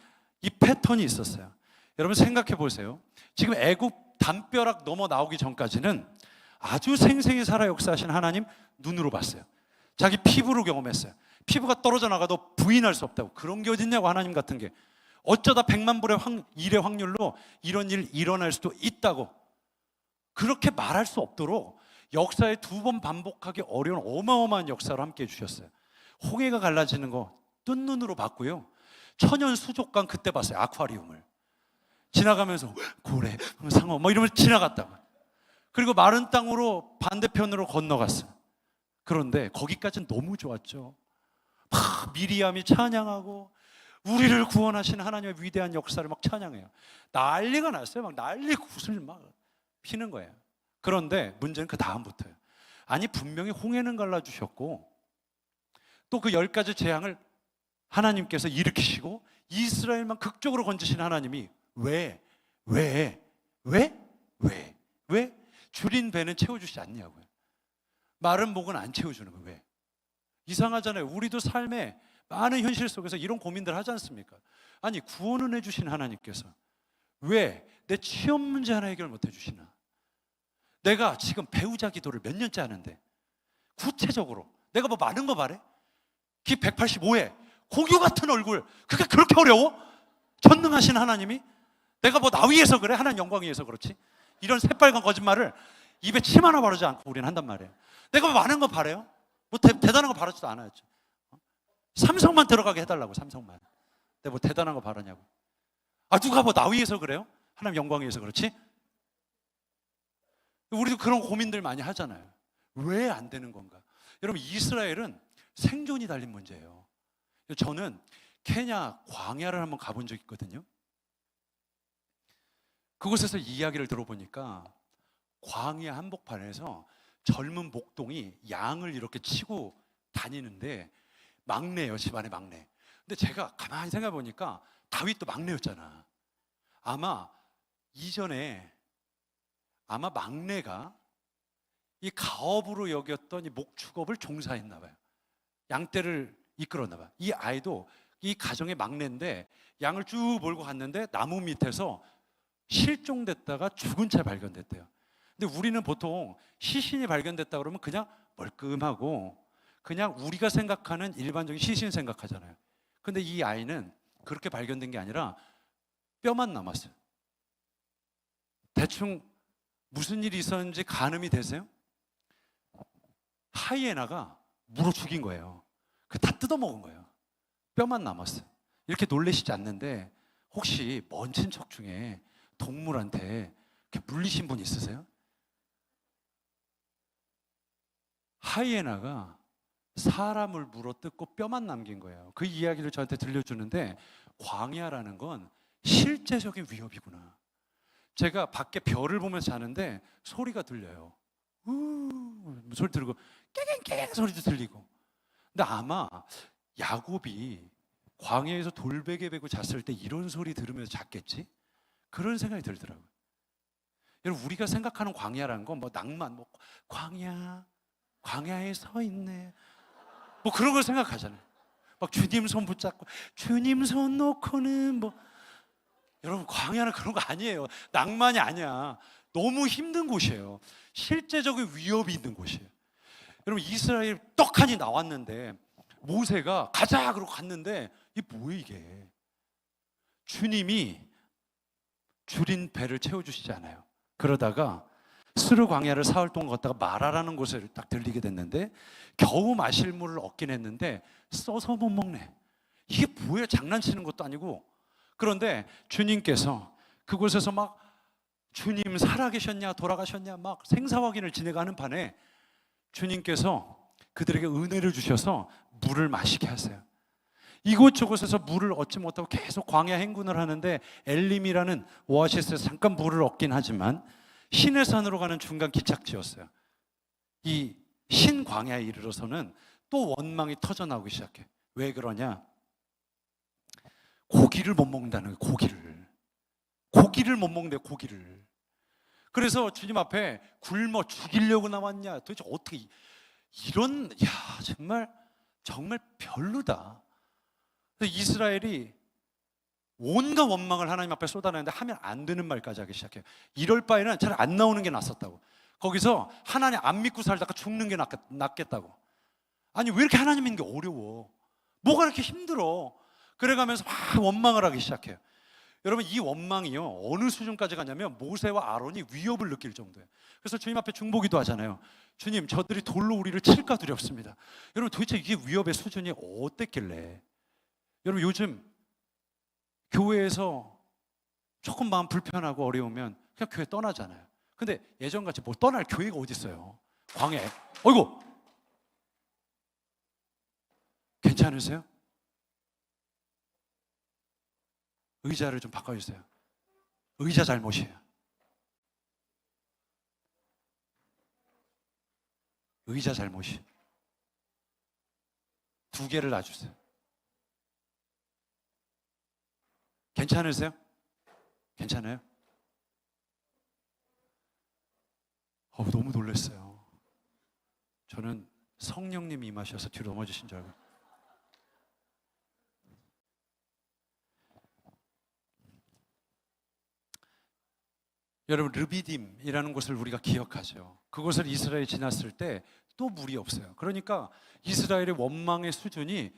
이 패턴이 있었어요. 여러분, 생각해 보세요. 지금 애굽 담벼락 넘어 나오기 전까지는 아주 생생히 살아 역사하신 하나님 눈으로 봤어요. 자기 피부로 경험했어요. 피부가 떨어져 나가도 부인할 수 없다고. 그런 게 어딨냐고, 하나님 같은 게. 어쩌다 100만 분의 1의 확률로 이런 일 일어날 수도 있다고. 그렇게 말할 수 없도록 역사에 2번 반복하기 어려운 어마어마한 역사를 함께 해주셨어요. 홍해가 갈라지는 거 뜬 눈으로 봤고요, 천연 수족관 그때 봤어요. 아쿠아리움을 지나가면서 고래, 상어 뭐 이러면서 지나갔다고. 그리고 마른 땅으로 반대편으로 건너갔어요. 그런데 거기까지는 너무 좋았죠. 막 미리암이 찬양하고 우리를 구원하신 하나님의 위대한 역사를 막 찬양해요. 난리가 났어요. 막 난리 굿을 막 피는 거예요. 그런데 문제는 그 다음부터예요. 아니, 분명히 홍해는 갈라주셨고 또 그 10가지 재앙을 하나님께서 일으키시고 이스라엘만 극적으로 건지신 하나님이 왜 줄인 배는 채워주시지 않냐고요. 마른 목은 안 채워주는 거예요. 왜? 이상하잖아요. 우리도 삶에 많은 현실 속에서 이런 고민들 하지 않습니까? 아니, 구원은 해주신 하나님께서 왜 내 취업 문제 하나 해결 못 해주시나? 내가 지금 배우자 기도를 몇 년째 하는데 구체적으로 내가 뭐 많은 거 바래? 키 185에 고교 같은 얼굴, 그게 그렇게 어려워? 전능하신 하나님이? 내가 뭐 나 위해서 그래? 하나님 영광 위해서 그렇지? 이런 새빨간 거짓말을 입에 침 하나 바르지 않고 우리는 한단 말이에요. 내가 뭐 많은 거 바래요? 뭐 대단한 거 바라지도 않았죠. 삼성만 들어가게 해달라고. 삼성만. 내가 뭐 대단한 거 바라냐고. 아, 누가 뭐 나 위해서 그래요? 하나님 영광 위해서 그렇지? 우리도 그런 고민들 많이 하잖아요. 왜 안 되는 건가? 여러분, 이스라엘은 생존이 달린 문제예요. 저는 케냐 광야를 한번 가본 적이 있거든요. 그곳에서 이야기를 들어보니까 광야 한복판에서 젊은 목동이 양을 이렇게 치고 다니는데 막내예요. 집안의 막내. 근데 제가 가만히 생각해 보니까 다윗도 막내였잖아. 아마 이전에 막내가 이 가업으로 여겼던 이 목축업을 종사했나 봐요. 양떼를 이끌었나 봐요. 이 아이도 이 가정의 막내인데 양을 쭉 몰고 갔는데 나무 밑에서 실종됐다가 죽은 채 발견됐대요. 근데 우리는 보통 시신이 발견됐다 그러면 그냥 멀끔하고 그냥 우리가 생각하는 일반적인 시신 생각하잖아요. 근데 이 아이는 그렇게 발견된 게 아니라 뼈만 남았어요. 대충 무슨 일이 있었는지 가늠이 되세요? 하이에나가 물어 죽인 거예요. 그 다 뜯어먹은 거예요. 뼈만 남았어요. 이렇게 놀라시지 않는데 혹시 먼 친척 중에 동물한테 이렇게 물리신 분 있으세요? 하이에나가 사람을 물어 뜯고 뼈만 남긴 거예요. 그 이야기를 저한테 들려주는데 광야라는 건 실제적인 위협이구나. 제가 밖에 별을 보면서 자는데 소리가 들려요. 소리 들고 깨갱깨갱 소리도 들리고. 근데 아마 야곱이 광야에서 돌베개 베고 잤을 때 이런 소리 들으면서 잤겠지? 그런 생각이 들더라고요. 여러분, 우리가 생각하는 광야라는 건 뭐 낭만, 뭐 광야에 서 있네, 뭐 그런 걸 생각하잖아요. 막 주님 손 붙잡고 주님 손 놓고는 뭐. 여러분, 광야는 그런 거 아니에요. 낭만이 아니야. 너무 힘든 곳이에요. 실제적인 위협이 있는 곳이에요. 여러분, 이스라엘 떡하니 나왔는데 모세가 가자 그러고 갔는데 이게 뭐예요 이게? 주님이 줄인 배를 채워주시지 않아요. 그러다가 스루 광야를 사흘 동안 걷다가 마라라는 곳에 딱 들리게 됐는데 겨우 마실 물을 얻긴 했는데 써서 못 먹네. 이게 뭐예요? 장난치는 것도 아니고. 그런데 주님께서 그곳에서 막 주님 살아계셨냐 돌아가셨냐 막 생사 확인을 지내가는 판에 주님께서 그들에게 은혜를 주셔서 물을 마시게 하세요. 이곳저곳에서 물을 얻지 못하고 계속 광야 행군을 하는데 엘림이라는 오아시스에서 잠깐 물을 얻긴 하지만 시내산으로 가는 중간 기착지였어요. 이 신광야에 이르러서는 또 원망이 터져나오기 시작해. 왜 그러냐? 고기를 못 먹는다는 거예요. 고기를 못 먹는데 고기를. 그래서 주님 앞에 굶어 죽이려고 나왔냐? 도대체 어떻게 이런, 정말 별로다. 이스라엘이 온갖 원망을 하나님 앞에 쏟아내는데 하면 안 되는 말까지 하기 시작해요. 이럴 바에는 차라리 안 나오는 게 낫었다고. 거기서 하나님 안 믿고 살다가 죽는 게 낫겠다고. 아니, 왜 이렇게 하나님 믿는 게 어려워? 뭐가 이렇게 힘들어? 그래가면서 막 원망을 하기 시작해요. 여러분, 이 원망이요 어느 수준까지 가냐면 모세와 아론이 위협을 느낄 정도예요. 그래서 주님 앞에 중보기도 하잖아요. 주님, 저들이 돌로 우리를 칠까 두렵습니다. 여러분, 도대체 이게 위협의 수준이 어땠길래? 여러분, 요즘 교회에서 조금 마음 불편하고 어려우면 그냥 교회 떠나잖아요. 근데 예전같이 뭐 떠날 교회가 어디 있어요? 광야에. 어이구, 괜찮으세요? 의자를 좀 바꿔주세요. 의자 잘못이에요. 의자 잘못이. 2개를 놔주세요. 괜찮으세요? 괜찮아요? 너무 놀랐어요. 저는 성령님이 임하셔서 뒤로 넘어지신 줄 알고. 여러분, 르비딤이라는 곳을 우리가 기억하죠. 그곳을 이스라엘이 지났을 때 또 물이 없어요. 그러니까 이스라엘의 원망의 수준이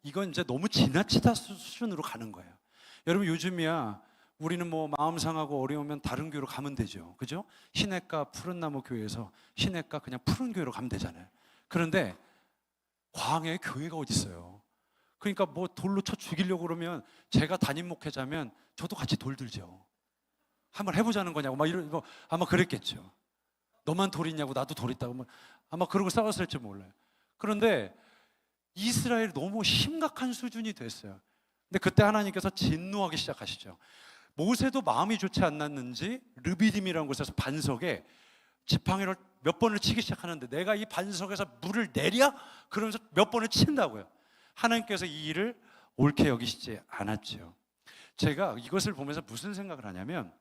이건 이제 너무 지나치다 수준으로 가는 거예요. 여러분, 요즘이야 우리는 뭐 마음 상하고 어려우면 다른 교회로 가면 되죠. 그죠? 시냇가 푸른나무 교회에서 시냇가 그냥 푸른 교회로 가면 되잖아요. 그런데 광야에 교회가 어디 있어요? 그러니까 뭐 돌로 쳐 죽이려고 그러면 제가 담임 목회자면 저도 같이 돌 들죠. 한번 해보자는 거냐고 막 이런 거 아마 그랬겠죠. 너만 돌 있냐고 나도 돌 있다고 아마 그러고 싸웠을지 몰라요. 그런데 이스라엘이 너무 심각한 수준이 됐어요. 근데 그때 하나님께서 진노하기 시작하시죠. 모세도 마음이 좋지 않았는지 르비딤이라는 곳에서 반석에 지팡이를 몇 번을 치기 시작하는데 내가 이 반석에서 물을 내랴? 그러면서 몇 번을 친다고요. 하나님께서 이 일을 옳게 여기시지 않았죠. 제가 이것을 보면서 무슨 생각을 하냐면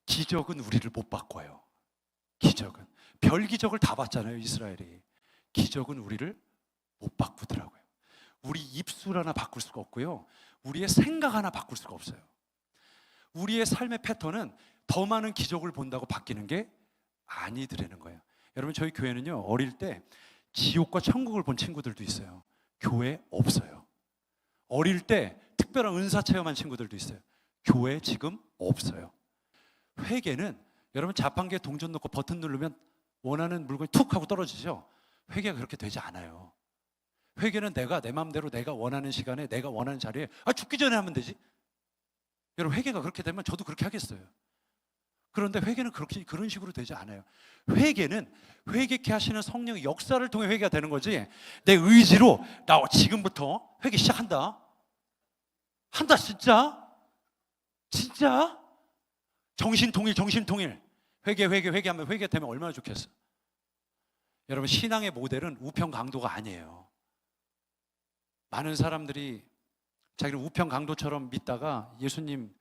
기적은 우리를 못 바꿔요. 기적은 별 기적을 다 봤잖아요. 이스라엘이. 기적은 우리를 못 바꾸더라고요. 우리 입술 하나 바꿀 수가 없고요. 우리의 생각 하나 바꿀 수가 없어요. 우리의 삶의 패턴은 더 많은 기적을 본다고 바뀌는 게 아니더라는 거예요. 여러분, 저희 교회는요 어릴 때 지옥과 천국을 본 친구들도 있어요. 교회 없어요. 어릴 때 특별한 은사 체험한 친구들도 있어요. 교회 지금 없어요. 회개는 여러분 자판기에 동전 넣고 버튼 누르면 원하는 물건이 툭 하고 떨어지죠. 회개가 그렇게 되지 않아요. 회개는 내가 내 마음대로 내가 원하는 시간에 내가 원하는 자리에 죽기 전에 하면 되지. 여러분, 회개가 그렇게 되면 저도 그렇게 하겠어요. 그런데 회개는 그런 식으로 되지 않아요. 회개는 회개케 하시는 성령의 역사를 통해 회개가 되는 거지, 내 의지로 나 지금부터 회개 시작한다. 한다, 진짜? 진짜? 정신통일. 회개하면 회개되면 얼마나 좋겠어. 여러분, 신앙의 모델은 우편 강도가 아니에요. 많은 사람들이 자기를 우편 강도처럼 믿다가 예수님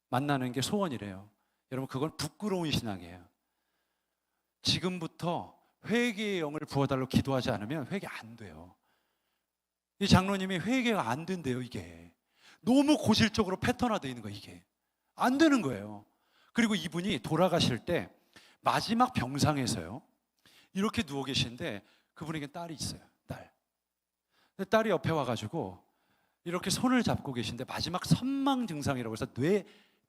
만나는 게 소원이래요. 여러분, 그건 부끄러운 신앙이에요. 지금부터 회개의 영을 부어달라고 기도하지 않으면 회개 안 돼요. 이 장로님이 회개가 안 된대요. 이게 너무 고질적으로 패턴화되어 있는 거예요. 이게 안 되는 거예요. 그리고 이분이 돌아가실 때 마지막 병상에서요, 이렇게 누워 계신데 그분에게 딸이 있어요. 근데 딸이 옆에 와가지고 이렇게 손을 잡고 계신데 마지막 선망 증상이라고 해서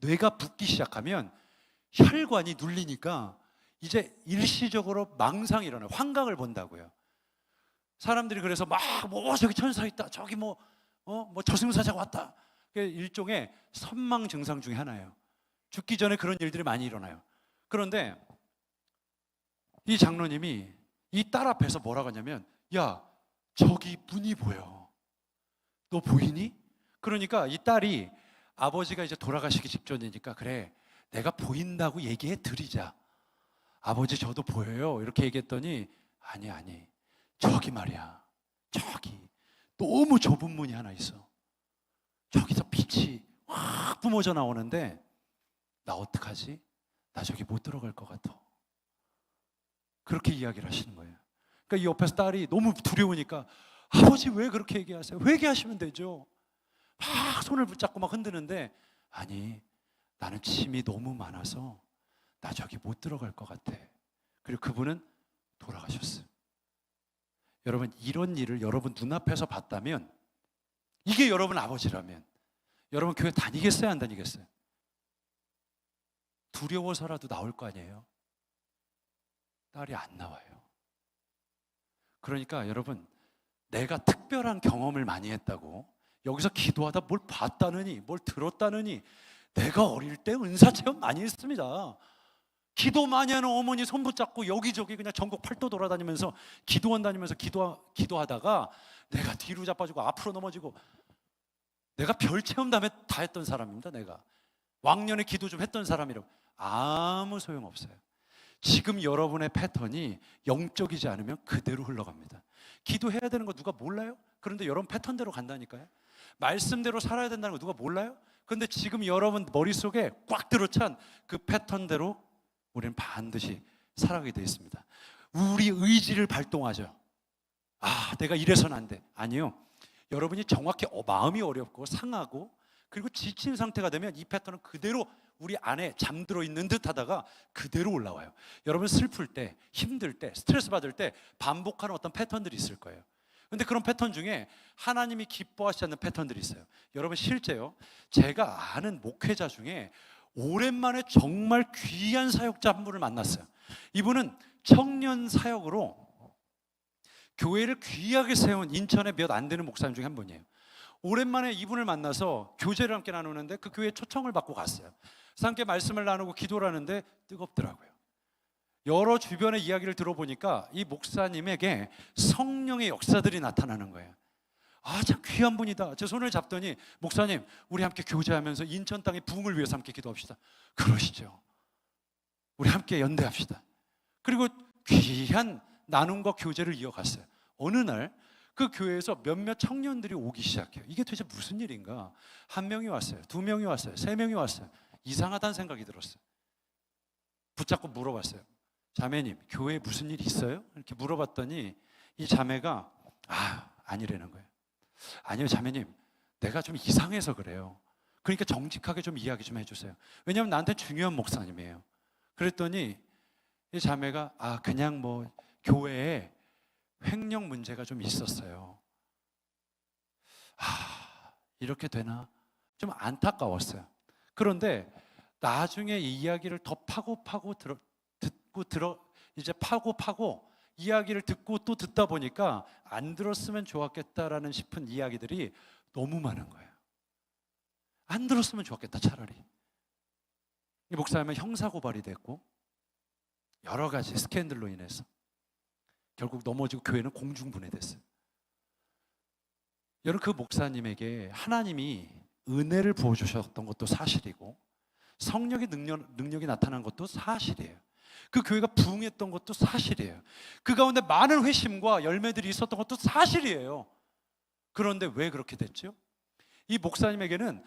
뇌가 붓기 시작하면 혈관이 눌리니까 이제 일시적으로 망상이 일어나요. 환각을 본다고요. 사람들이 그래서 막 저기 천사 있다, 저기 뭐 저승사자가 왔다. 일종의 선망 증상 중에 하나예요. 죽기 전에 그런 일들이 많이 일어나요. 그런데 이 장로님이 이 딸 앞에서 뭐라고 하냐면, 야, 저기 문이 보여. 너 보이니? 그러니까 이 딸이 아버지가 이제 돌아가시기 직전이니까, 그래, 내가 보인다고 얘기해 드리자. 아버지, 저도 보여요. 이렇게 얘기했더니, 아니, 저기 말이야, 저기 너무 좁은 문이 하나 있어. 저기서 빛이 확 뿜어져 나오는데 나 어떡하지? 나 저기 못 들어갈 것 같아. 그렇게 이야기를 하시는 거예요. 그러니까 이 옆에서 딸이 너무 두려우니까, 아버지 왜 그렇게 얘기하세요? 회개하시면 되죠. 막 손을 붙잡고 막 흔드는데, 아니, 나는 짐이 너무 많아서 나 저기 못 들어갈 것 같아. 그리고 그분은 돌아가셨어요. 여러분, 이런 일을 여러분 눈앞에서 봤다면, 이게 여러분 아버지라면 여러분 교회 다니겠어요, 안 다니겠어요? 두려워서라도 나올 거 아니에요? 딸이 안 나와요. 그러니까 여러분, 내가 특별한 경험을 많이 했다고 여기서 기도하다 뭘 봤다느니 뭘 들었다느니, 내가 어릴 때 은사 체험 많이 했습니다. 기도 많이 하는 어머니 손 붙잡고 여기저기 그냥 전국 팔도 돌아다니면서 기도원 다니면서 기도하다가 내가 뒤로 자빠지고 앞으로 넘어지고, 내가 별 체험 다 했던 사람입니다. 내가 왕년에 기도 좀 했던 사람이라고. 아무 소용없어요. 지금 여러분의 패턴이 영적이지 않으면 그대로 흘러갑니다. 기도해야 되는 거 누가 몰라요? 그런데 여러분 패턴대로 간다니까요. 말씀대로 살아야 된다는 거 누가 몰라요? 그런데 지금 여러분 머릿속에 꽉 들어찬 그 패턴대로 우리는 반드시 살아가게 되어 있습니다. 우리 의지를 발동하죠. 아, 내가 이래서는 안 돼. 아니요. 여러분이 정확히 마음이 어렵고 상하고 그리고 지친 상태가 되면 이 패턴은 그대로 우리 안에 잠들어 있는 듯 하다가 그대로 올라와요. 여러분 슬플 때, 힘들 때, 스트레스 받을 때 반복하는 어떤 패턴들이 있을 거예요. 근데 그런 패턴 중에 하나님이 기뻐하시지 않는 패턴들이 있어요. 여러분 실제요, 제가 아는 목회자 중에 오랜만에 정말 귀한 사역자 한 분을 만났어요. 이분은 청년 사역으로 교회를 귀하게 세운 인천의 몇 안 되는 목사님 중에 한 분이에요. 오랜만에 이분을 만나서 교제를 함께 나누는데 그 교회에 초청을 받고 갔어요. 그래서 함께 말씀을 나누고 기도를 하는데 뜨겁더라고요. 여러 주변의 이야기를 들어보니까 이 목사님에게 성령의 역사들이 나타나는 거예요. 아, 참 귀한 분이다. 제 손을 잡더니, 목사님, 우리 함께 교제하면서 인천 땅의 부흥을 위해서 함께 기도합시다. 그러시죠. 우리 함께 연대합시다. 그리고 귀한 나눔과 교제를 이어갔어요. 어느 날 그 교회에서 몇몇 청년들이 오기 시작해요. 이게 도대체 무슨 일인가? 한 명이 왔어요. 두 명이 왔어요. 세 명이 왔어요. 이상하다는 생각이 들었어요. 붙잡고 물어봤어요. 자매님, 교회에 무슨 일 있어요? 이렇게 물어봤더니 이 자매가 아니라는 거예요. 아니요, 자매님, 내가 좀 이상해서 그래요. 그러니까 정직하게 좀 이야기 좀 해주세요. 왜냐하면 나한테 중요한 목사님이에요. 그랬더니 이 자매가 그냥 뭐 교회에 횡령 문제가 좀 있었어요. 이렇게 되나? 좀 안타까웠어요. 그런데 나중에 이 이야기를 더 파고 이제 파고 이야기를 듣고 또 듣다 보니까 안 들었으면 좋았겠다라는 싶은 이야기들이 너무 많은 거예요. 안 들었으면 좋았겠다, 차라리. 이 목사님은 형사 고발이 됐고 여러 가지 스캔들로 인해서 결국 넘어지고 교회는 공중분해됐어요. 여러분, 그 목사님에게 하나님이 은혜를 부어주셨던 것도 사실이고 성령의 능력이 나타난 것도 사실이에요. 그 교회가 부흥했던 것도 사실이에요. 그 가운데 많은 회심과 열매들이 있었던 것도 사실이에요. 그런데 왜 그렇게 됐죠? 이 목사님에게는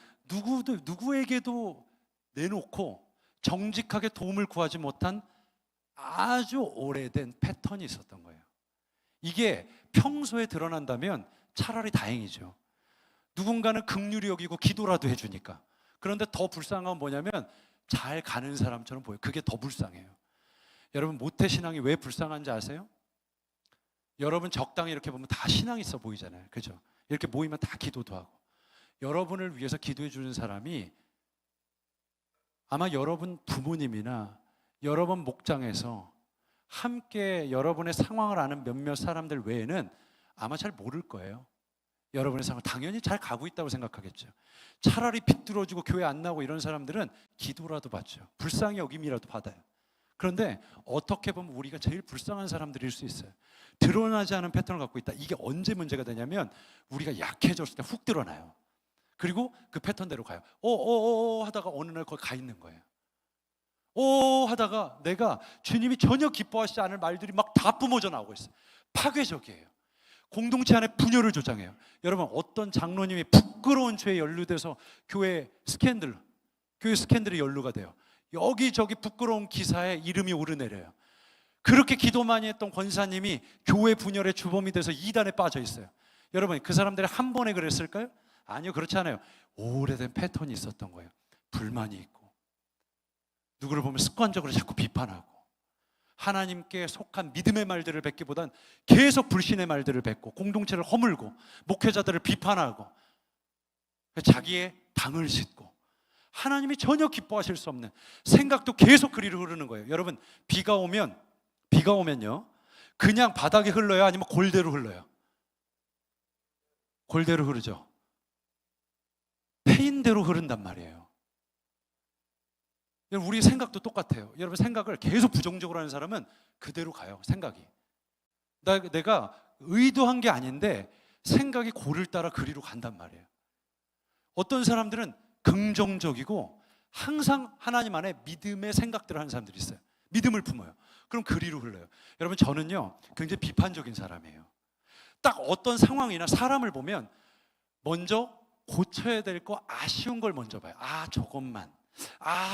누구에게도 내놓고 정직하게 도움을 구하지 못한 아주 오래된 패턴이 있었던 거예요. 이게 평소에 드러난다면 차라리 다행이죠. 누군가는 긍휼히 여기고 기도라도 해주니까. 그런데 더 불쌍한 건 뭐냐면 잘 가는 사람처럼 보여요. 그게 더 불쌍해요. 여러분, 모태신앙이 왜 불쌍한지 아세요? 여러분 적당히 이렇게 보면 다 신앙 있어 보이잖아요. 그죠? 이렇게 모이면 다 기도도 하고. 여러분을 위해서 기도해 주는 사람이 아마 여러분 부모님이나 여러분 목장에서 함께 여러분의 상황을 아는 몇몇 사람들 외에는 아마 잘 모를 거예요. 여러분의 상황 당연히 잘 가고 있다고 생각하겠죠. 차라리 비뚤어지고 교회 안 나오고 이런 사람들은 기도라도 받죠. 불쌍히 여김이라도 받아요. 그런데 어떻게 보면 우리가 제일 불쌍한 사람들일 수 있어요. 드러나지 않은 패턴을 갖고 있다. 이게 언제 문제가 되냐면 우리가 약해졌을 때 훅 드러나요. 그리고 그 패턴대로 가요. 하다가 어느 날 거기 가 있는 거예요. 하다가 내가 주님이 전혀 기뻐하시지 않을 말들이 막 다 뿜어져 나오고 있어요. 파괴적이에요. 공동체 안에 분열을 조장해요. 여러분, 어떤 장로님이 부끄러운 죄에 연루돼서 교회 스캔들이 연루가 돼요. 여기저기 부끄러운 기사에 이름이 오르내려요. 그렇게 기도 많이 했던 권사님이 교회 분열의 주범이 돼서 이단에 빠져 있어요. 여러분, 그 사람들이 한 번에 그랬을까요? 아니요, 그렇지 않아요. 오래된 패턴이 있었던 거예요. 불만이 있고 누구를 보면 습관적으로 자꾸 비판하고 하나님께 속한 믿음의 말들을 뱉기보단 계속 불신의 말들을 뱉고 공동체를 허물고 목회자들을 비판하고 자기의 당을 싣고 하나님이 전혀 기뻐하실 수 없는 생각도 계속 그리로 흐르는 거예요. 여러분, 비가 오면요 그냥 바닥에 흘러요? 아니면 골대로 흘러요? 골대로 흐르죠. 패인대로 흐른단 말이에요. 여러분, 우리 생각도 똑같아요. 여러분, 생각을 계속 부정적으로 하는 사람은 그대로 가요. 생각이 내가 의도한 게 아닌데 생각이 골을 따라 그리로 간단 말이에요. 어떤 사람들은 긍정적이고 항상 하나님 안에 믿음의 생각들을 하는 사람들이 있어요. 믿음을 품어요. 그럼 그리로 흘러요. 여러분, 저는요 굉장히 비판적인 사람이에요. 딱 어떤 상황이나 사람을 보면 먼저 고쳐야 될 거 아쉬운 걸 먼저 봐요.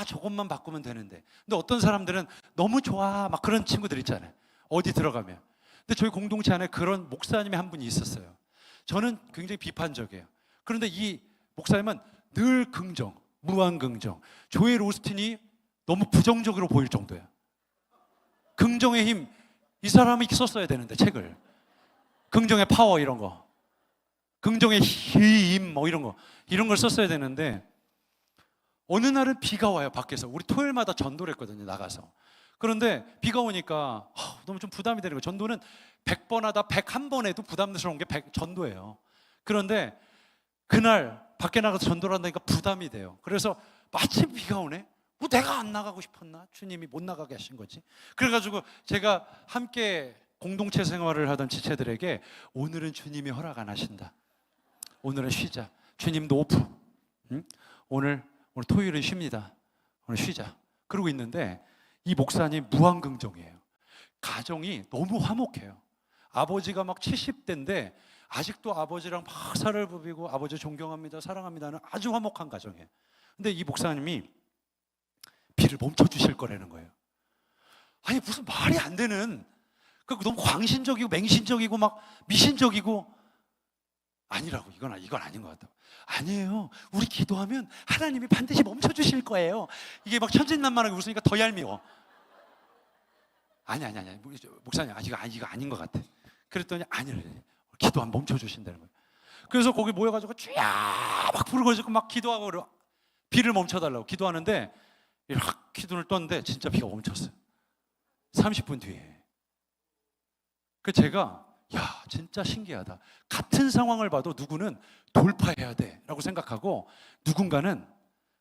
저것만 바꾸면 되는데. 근데 어떤 사람들은 너무 좋아 막 그런 친구들 있잖아요. 어디 들어가면. 근데 저희 공동체 안에 그런 목사님이 한 분이 있었어요. 저는 굉장히 비판적이에요. 그런데 이 목사님은 늘 긍정, 무한 긍정. 조엘 오스틴이 너무 부정적으로 보일 정도예요. 긍정의 힘, 이 사람이 썼어야 되는데 책을. 긍정의 파워 이런 거, 긍정의 힘 뭐 이런 걸 썼어야 되는데 어느 날은 비가 와요. 밖에서 우리 토요일마다 전도를 했거든요. 나가서. 그런데 비가 오니까 너무 좀 부담이 되는 거예요. 전도는 100번 하다 101번 해도 부담스러운 게 전도예요. 그런데 그날 밖에 나가서 전도를 한다니까 부담이 돼요. 그래서 마침 비가 오네. 뭐 내가 안 나가고 싶었나? 주님이 못 나가게 하신 거지. 그래가지고 제가 함께 공동체 생활을 하던 지체들에게 오늘은 주님이 허락 안 하신다. 오늘은 쉬자. 주님도 오프. 오늘 토요일은 쉽니다. 오늘 쉬자. 그러고 있는데 이 목사님 무한긍정이에요. 가정이 너무 화목해요. 아버지가 막 70대인데 아직도 아버지랑 막 살을 부비고 아버지 존경합니다, 사랑합니다는 아주 화목한 가정이에요. 근데 이 목사님이 비를 멈춰주실 거라는 거예요. 아니 무슨 말이 안 되는, 너무 광신적이고 맹신적이고 막 미신적이고 아니라고. 이건 아닌 것 같다고. 아니에요. 우리 기도하면 하나님이 반드시 멈춰주실 거예요. 이게 막 천진난만하게 웃으니까 더 얄미워. 아니 목사님 이거 아닌 것 같아. 그랬더니 아니래. 기도하면 멈춰주신다는 거예요. 그래서 거기 모여가지고 쫙 막 부르고 막 기도하고 비를 멈춰달라고 기도하는데 이렇게 눈을 떴는데 진짜 비가 멈췄어요. 30분 뒤에. 제가 진짜 신기하다. 같은 상황을 봐도 누구는 돌파해야 돼 라고 생각하고 누군가는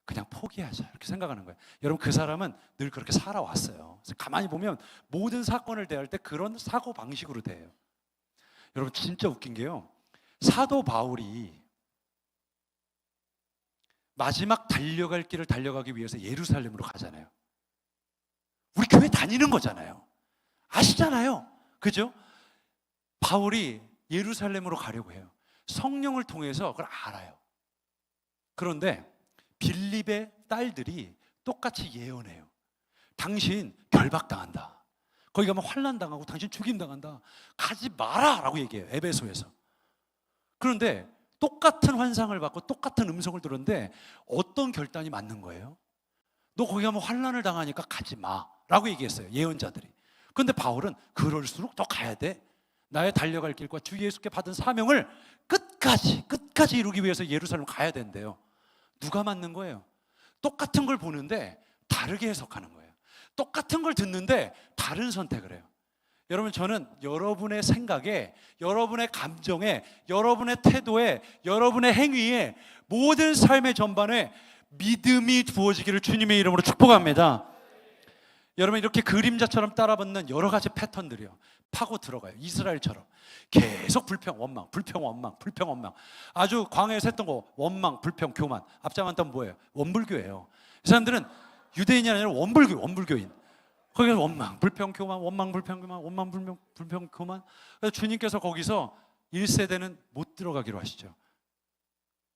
그냥 포기하자 이렇게 생각하는 거예요. 여러분 그 사람은 늘 그렇게 살아왔어요. 그래서 가만히 보면 모든 사건을 대할 때 그런 사고 방식으로 대해요. 여러분 진짜 웃긴 게요. 사도 바울이 마지막 달려갈 길을 달려가기 위해서 예루살렘으로 가잖아요. 우리 교회 다니는 거잖아요. 아시잖아요. 그죠? 바울이 예루살렘으로 가려고 해요. 성령을 통해서 그걸 알아요. 그런데 빌립의 딸들이 똑같이 예언해요. 당신 결박당한다. 거기 가면 환난당하고 당신 죽임당한다. 가지 마라 라고 얘기해요. 에베소에서. 그런데 똑같은 환상을 받고 똑같은 음성을 들었는데 어떤 결단이 맞는 거예요? 너 거기 가면 환난을 당하니까 가지 마 라고 얘기했어요. 예언자들이. 그런데 바울은 그럴수록 더 가야 돼. 나의 달려갈 길과 주 예수께 받은 사명을 끝까지 이루기 위해서 예루살렘 가야 된대요. 누가 맞는 거예요? 똑같은 걸 보는데 다르게 해석하는 거예요. 똑같은 걸 듣는데 다른 선택을 해요. 여러분 저는 여러분의 생각에, 여러분의 감정에, 여러분의 태도에, 여러분의 행위에, 모든 삶의 전반에 믿음이 부어지기를 주님의 이름으로 축복합니다. 여러분 이렇게 그림자처럼 따라붙는 여러 가지 패턴들이요 파고 들어가요. 이스라엘처럼 계속 불평, 원망, 불평, 원망, 불평, 원망. 아주 광야에서 했던 거 원망, 불평, 교만. 앞장왔던 뭐예요? 원불교예요. 이 사람들은 유대인이 아니라 원불교인. 거기서 원망, 불평, 교만, 원망, 불평, 교만, 원망, 불평, 교만. 그래서 주님께서 거기서 1세대는 못 들어가기로 하시죠.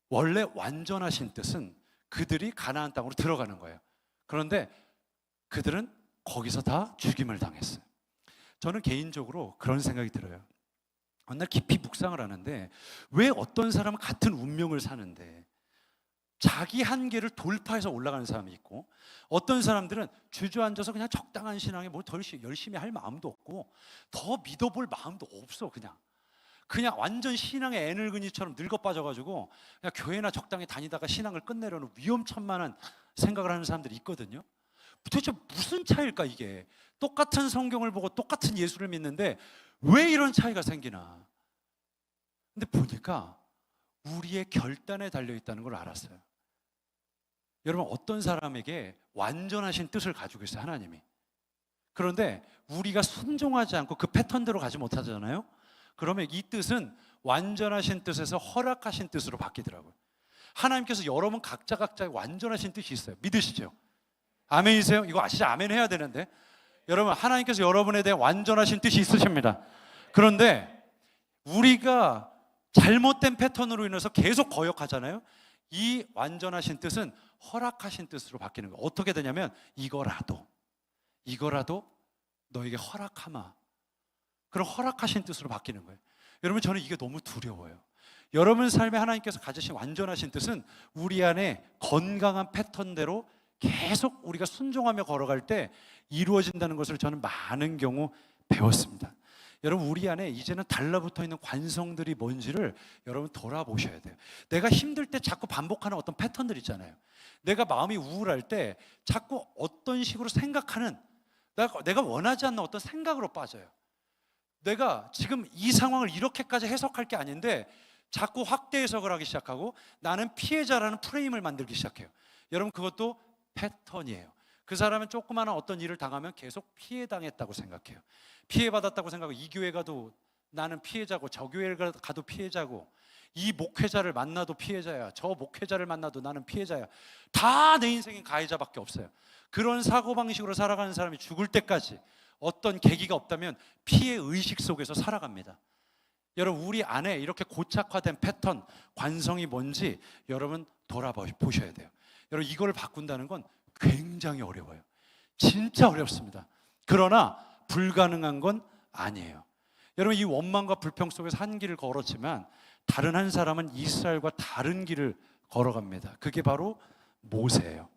원래 완전하신 뜻은 그들이 가나안 땅으로 들어가는 거예요. 그런데 그들은 거기서 다 죽임을 당했어요. 저는 개인적으로 그런 생각이 들어요. 어느 날 깊이 묵상을 하는데 왜 어떤 사람은 같은 운명을 사는데 자기 한계를 돌파해서 올라가는 사람이 있고 어떤 사람들은 주저앉아서 그냥 적당한 신앙에 뭘 더 열심히 할 마음도 없고 더 믿어볼 마음도 없어. 그냥 완전 신앙의 애늙은이처럼 늙어 빠져가지고 그냥 교회나 적당히 다니다가 신앙을 끝내려는 위험천만한 생각을 하는 사람들이 있거든요. 도대체 무슨 차이일까 이게? 똑같은 성경을 보고 똑같은 예수를 믿는데 왜 이런 차이가 생기나? 근데 보니까 우리의 결단에 달려있다는 걸 알았어요. 여러분 어떤 사람에게 완전하신 뜻을 가지고 있어요 하나님이. 그런데 우리가 순종하지 않고 그 패턴대로 가지 못하잖아요. 그러면 이 뜻은 완전하신 뜻에서 허락하신 뜻으로 바뀌더라고요. 하나님께서 여러분 각자의 완전하신 뜻이 있어요. 믿으시죠? 아멘이세요? 이거 진짜 아멘 해야 되는데 여러분 하나님께서 여러분에 대해 완전하신 뜻이 있으십니다. 그런데 우리가 잘못된 패턴으로 인해서 계속 거역하잖아요. 이 완전하신 뜻은 허락하신 뜻으로 바뀌는 거예요. 어떻게 되냐면 이거라도 너에게 허락하마. 그런 허락하신 뜻으로 바뀌는 거예요. 여러분 저는 이게 너무 두려워요. 여러분 삶에 하나님께서 가지신 완전하신 뜻은 우리 안에 건강한 패턴대로 계속 우리가 순종하며 걸어갈 때 이루어진다는 것을 저는 많은 경우 배웠습니다. 여러분 우리 안에 이제는 달라붙어 있는 관성들이 뭔지를 여러분 돌아보셔야 돼요. 내가 힘들 때 자꾸 반복하는 어떤 패턴들 있잖아요. 내가 마음이 우울할 때 자꾸 어떤 식으로 생각하는 내가 원하지 않는 어떤 생각으로 빠져요. 내가 지금 이 상황을 이렇게까지 해석할 게 아닌데 자꾸 확대 해석을 하기 시작하고 나는 피해자라는 프레임을 만들기 시작해요. 여러분 그것도 패턴이에요. 그 사람은 조그마한 어떤 일을 당하면 계속 피해당했다고 생각해요. 피해받았다고 생각하고 이 교회 가도 나는 피해자고 저 교회 가도 피해자고 이 목회자를 만나도 피해자야. 저 목회자를 만나도 나는 피해자야. 다 내 인생엔 가해자밖에 없어요. 그런 사고방식으로 살아가는 사람이 죽을 때까지 어떤 계기가 없다면 피해의식 속에서 살아갑니다. 여러분 우리 안에 이렇게 고착화된 패턴, 관성이 뭔지 여러분 돌아보셔야 돼요. 여러분 이걸 바꾼다는 건 굉장히 어려워요. 진짜 어렵습니다. 그러나 불가능한 건 아니에요. 여러분 이 원망과 불평 속에서 한 길을 걸었지만 다른 한 사람은 이스라엘과 다른 길을 걸어갑니다. 그게 바로 모세예요.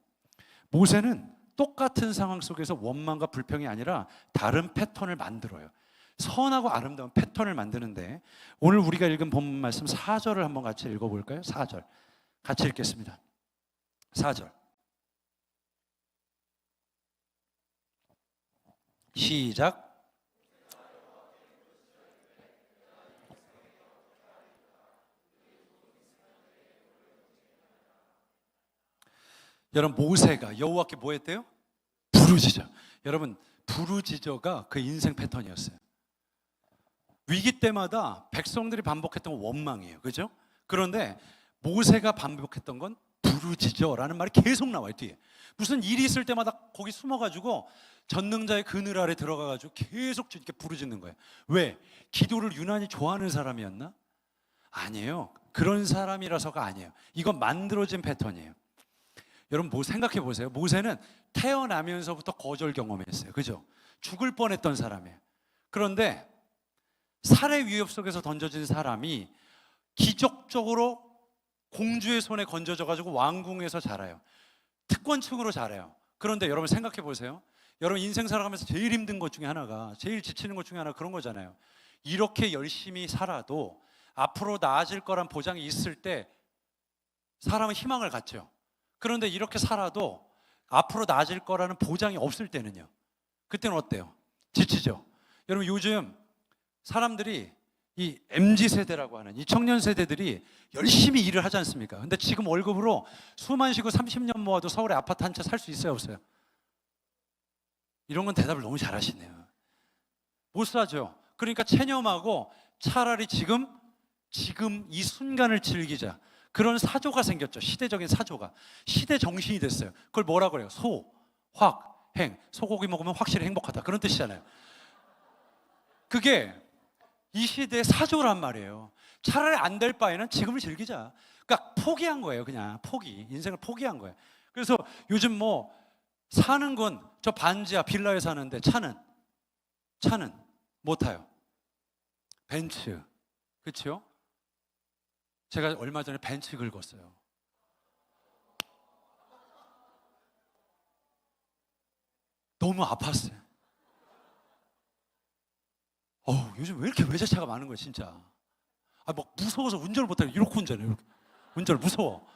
모세는 똑같은 상황 속에서 원망과 불평이 아니라 다른 패턴을 만들어요. 선하고 아름다운 패턴을 만드는데 오늘 우리가 읽은 본문 말씀 4절을 한번 같이 읽어볼까요? 4절 같이 읽겠습니다. 4절 시작. 여러분 모세가 여호와께 뭐 했대요? 부르짖어. 여러분 부르짖어가 그 인생 패턴이었어요. 위기 때마다 백성들이 반복했던 건 원망이에요. 그죠? 그런데 모세가 반복했던 건 부르짖어라는 말이 계속 나와요. 뒤에 무슨 일이 있을 때마다 거기 숨어가지고 전능자의 그늘 아래 들어가가지고 계속 이렇게 부르짖는 거예요. 왜? 기도를 유난히 좋아하는 사람이었나? 아니에요. 그런 사람이라서가 아니에요. 이건 만들어진 패턴이에요. 여러분 뭐 생각해 보세요. 모세는 태어나면서부터 거절 경험했어요. 그죠? 죽을 뻔했던 사람이에요. 그런데 살해 위협 속에서 던져진 사람이 기적적으로 공주의 손에 건져져 가지고 왕궁에서 자라요. 특권층으로 자라요. 그런데 여러분 생각해 보세요. 여러분 인생 살아가면서 제일 힘든 것 중에 하나가, 제일 지치는 것 중에 하나가 그런 거잖아요. 이렇게 열심히 살아도 앞으로 나아질 거란 보장이 있을 때 사람은 희망을 갖죠. 그런데 이렇게 살아도 앞으로 나아질 거라는 보장이 없을 때는요, 그때는 어때요? 지치죠. 여러분 요즘 사람들이 이 MZ세대라고 하는 이 청년 세대들이 열심히 일을 하지 않습니까? 근데 지금 월급으로 수만 쉬고 30년 모아도 서울에 아파트 한 채 살 수 있어요, 없어요? 이런 건 대답을 너무 잘하시네요. 못 사죠. 그러니까 체념하고 차라리 지금 이 순간을 즐기자. 그런 사조가 생겼죠. 시대적인 사조가. 시대 정신이 됐어요. 그걸 뭐라 그래요? 행. 소고기 먹으면 확실히 행복하다. 그런 뜻이잖아요. 그게 이 시대의 사조란 말이에요. 차라리 안 될 바에는 지금을 즐기자. 그러니까 포기한 거예요. 그냥 포기. 인생을 포기한 거예요. 그래서 요즘 뭐 사는 건 저 반지하 빌라에 사는데 차는 뭐 타요? 벤츠. 그렇죠? 제가 얼마 전에 벤츠 긁었어요. 너무 아팠어요. 요즘 왜 이렇게 외제차가 많은 거야, 진짜. 뭐 무서워서 운전을 못하고 이렇게 운전해. 이렇게. 운전을 무서워.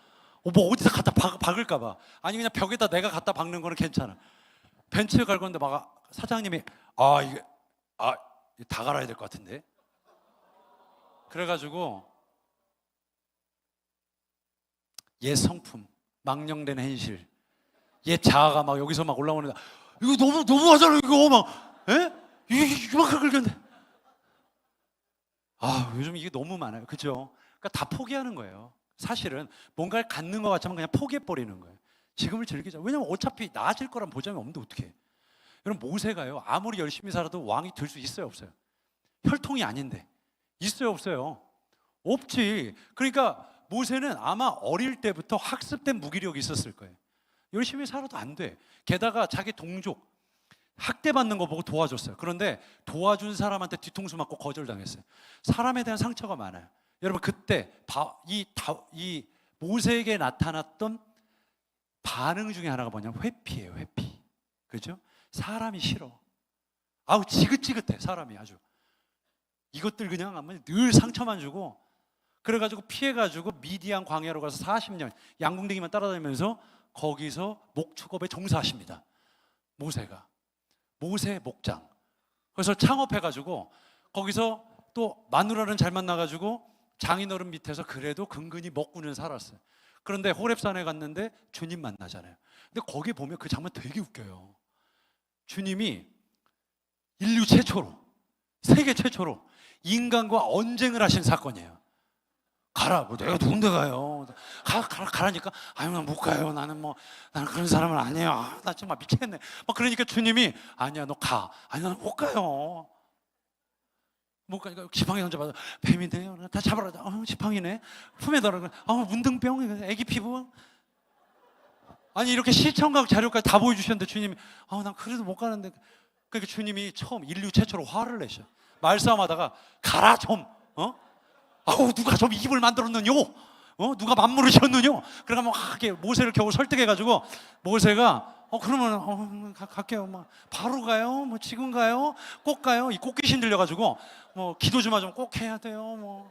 뭐 어디서 갖다 박을까 봐. 아니 그냥 벽에다 내가 갖다 박는 거는 괜찮아. 벤츠 갈건데 막 사장님이 이게 다 갈아야 될 것 같은데. 그래가지고 옛 성품, 망령된 현실, 옛 자아가 막 여기서 막 올라오는데 이거 너무 하잖아 이거 막, 에? 이만큼 긁었는데. 요즘 이게 너무 많아요. 그죠? 그러니까 다 포기하는 거예요. 사실은 뭔가를 갖는 것 같지만 그냥 포기해버리는 거예요. 지금을 즐기자. 왜냐면 어차피 나아질 거란 보장이 없는데 어떻게 해? 여러분 모세가요, 아무리 열심히 살아도 왕이 될 수 있어요, 없어요? 혈통이 아닌데. 있어요, 없어요? 없지. 그러니까 모세는 아마 어릴 때부터 학습된 무기력이 있었을 거예요. 열심히 살아도 안 돼. 게다가 자기 동족 학대받는 거 보고 도와줬어요. 그런데 도와준 사람한테 뒤통수 맞고 거절당했어요. 사람에 대한 상처가 많아요. 여러분 그때 이 모세에게 나타났던 반응 중에 하나가 뭐냐면 회피예요. 회피. 그죠? 사람이 싫어. 지긋지긋해. 사람이 아주. 이것들 그냥 하면 늘 상처만 주고, 그래가지고 피해가지고 미디안 광야로 가서 40년 양궁댕이만 따라다니면서 거기서 목축업에 종사하십니다. 모세 목장. 그래서 창업해가지고 거기서 또 마누라는 잘 만나가지고 장인어른 밑에서 그래도 근근히 먹고는 살았어요. 그런데 호렙산에 갔는데 주님 만나잖아요. 근데 거기 보면 그 장면 되게 웃겨요. 주님이 인류 최초로, 세계 최초로 인간과 언쟁을 하신 사건이에요. 가라. 뭐 내가 누군데 가요? 가라니까. 난 못 가요. 나는 그런 사람은 아니에요. 나 정말 미치겠네. 그러니까 주님이 아니야, 너 가. 아니, 나는 못 가요. 못 가니까 지팡이 던져봐서 뱀이네요. 다 잡아라. 지팡이네. 품에 달아. 문둥병, 애기 피부. 아니 이렇게 시청각 자료까지 다 보여주셨는데 주님이 난 그래도 못 가는데. 그러니까 주님이 처음 인류 최초로 화를 내셔. 말싸움하다가 가라 좀. 누가 좀 입을 만들었느냐? 누가 만물을 지었느냐? 그러니까 모세를 겨우 설득해가지고 모세가 그러면 갈게요. 바로 가요? 지금 가요? 꼭 가요? 이 꽃귀신 들려가지고 기도 좀 하자면 꼭 해야 돼요.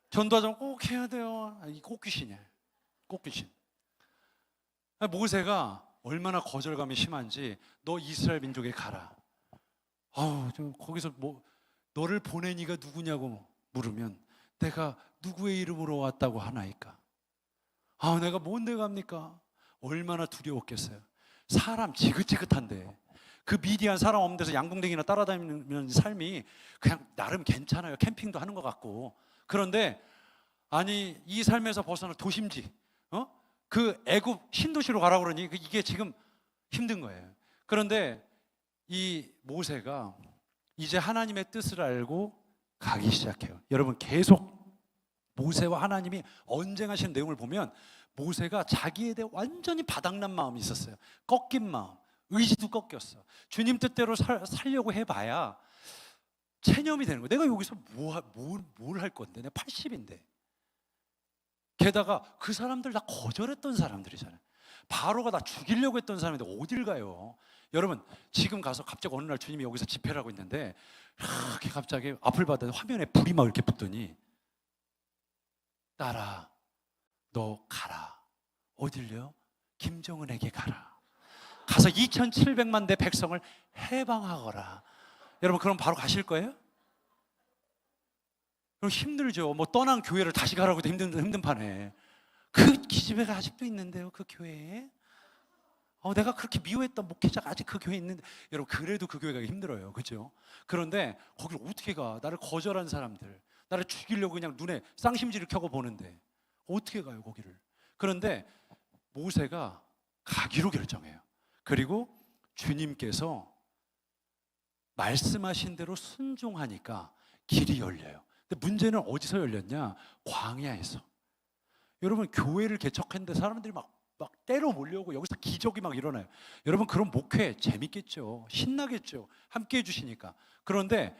전도하자면 꼭 해야 돼요. 이 꽃귀신이에요. 꽃귀신. 모세가 얼마나 거절감이 심한지 너 이스라엘 민족에 가라. 좀 거기서 너를 보낸 이가 누구냐고 물으면 내가 누구의 이름으로 왔다고 하나이까? 내가 뭔데 갑니까? 얼마나 두려웠겠어요. 사람 지긋지긋한데 그 미디안 사람 없는 데서 양궁댕이나 따라다니는 삶이 그냥 나름 괜찮아요. 캠핑도 하는 것 같고. 그런데 아니 이 삶에서 벗어나 도심지, 그 애굽 신도시로 가라고 그러니 이게 지금 힘든 거예요. 그런데 이 모세가 이제 하나님의 뜻을 알고 가기 시작해요. 여러분, 계속 모세와 하나님이 언쟁하시는 내용을 보면 모세가 자기에 대해 완전히 바닥난 마음이 있었어요. 꺾인 마음, 의지도 꺾였어. 주님 뜻대로 살려고 해봐야 체념이 되는 거예요. 내가 여기서 뭘 할 건데? 내가 80인데. 게다가 그 사람들 다 거절했던 사람들이잖아요. 바로가 나 죽이려고 했던 사람인데 어딜 가요? 여러분, 지금 가서 갑자기 어느 날 주님이 여기서 집회를 하고 있는데 이렇게 갑자기 앞을 봤더니 화면에 불이 막 이렇게 붙더니 딸아, 너 가라. 어딜요? 김정은에게 가라. 가서 2,700만 대 백성을 해방하거라. 여러분, 그럼 바로 가실 거예요? 그럼 힘들죠. 뭐 떠난 교회를 다시 가라고 해도 힘든 판에. 그 기집애가 아직도 있는데요, 그 교회에. 내가 그렇게 미워했던 목회자가 아직 그 교회에 있는데. 여러분, 그래도 그 교회가 힘들어요, 그렇죠? 그런데 거기를 어떻게 가? 나를 거절한 사람들, 나를 죽이려고 그냥 눈에 쌍심지를 켜고 보는데 어떻게 가요, 거기를? 그런데 모세가 가기로 결정해요. 그리고 주님께서 말씀하신 대로 순종하니까 길이 열려요. 근데 문제는 어디서 열렸냐? 광야에서. 여러분, 교회를 개척했는데 사람들이 막 때로 몰려오고 여기서 기적이 막 일어나요. 여러분, 그런 목회 재밌겠죠. 신나겠죠. 함께 해주시니까. 그런데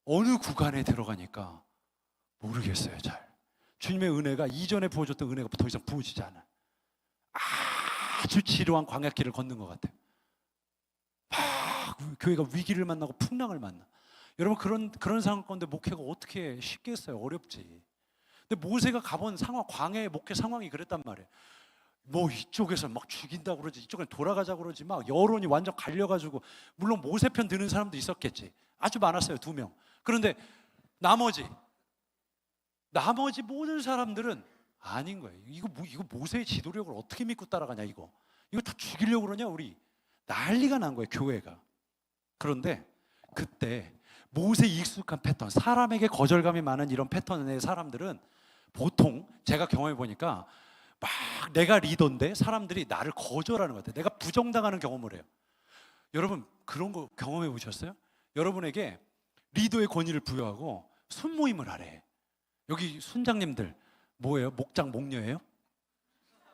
어느 구간에 들어가니까 모르겠어요, 잘. 주님의 은혜가 이전에 부어줬던 은혜가 더 이상 부어지지 않아요. 아주 지루한 광야길을 걷는 것 같아요. 막 교회가 위기를 만나고 풍랑을 만나. 여러분, 그런 상황 가운데 목회가 어떻게 쉽겠어요? 어렵지. 근데 모세가 가본 상황, 광야의 목회 상황이 그랬단 말이에요. 뭐 이쪽에서 막 죽인다고 그러지, 이쪽에 돌아가자고 그러지, 막 여론이 완전 갈려가지고. 물론 모세 편 드는 사람도 있었겠지. 아주 많았어요, 2명. 그런데 나머지 모든 사람들은 아닌 거예요. 이거 모세의 지도력을 어떻게 믿고 따라가냐, 이거 다 죽이려고 그러냐, 우리. 난리가 난 거예요, 교회가. 그런데 그때 모세 익숙한 패턴, 사람에게 거절감이 많은 이런 패턴의 사람들은 보통 제가 경험해 보니까 막 내가 리더인데 사람들이 나를 거절하는 것 같아요. 내가 부정당하는 경험을 해요. 여러분, 그런 거 경험해 보셨어요? 여러분에게 리더의 권위를 부여하고 순모임을 하래. 여기 순장님들 뭐예요? 목장, 목녀예요?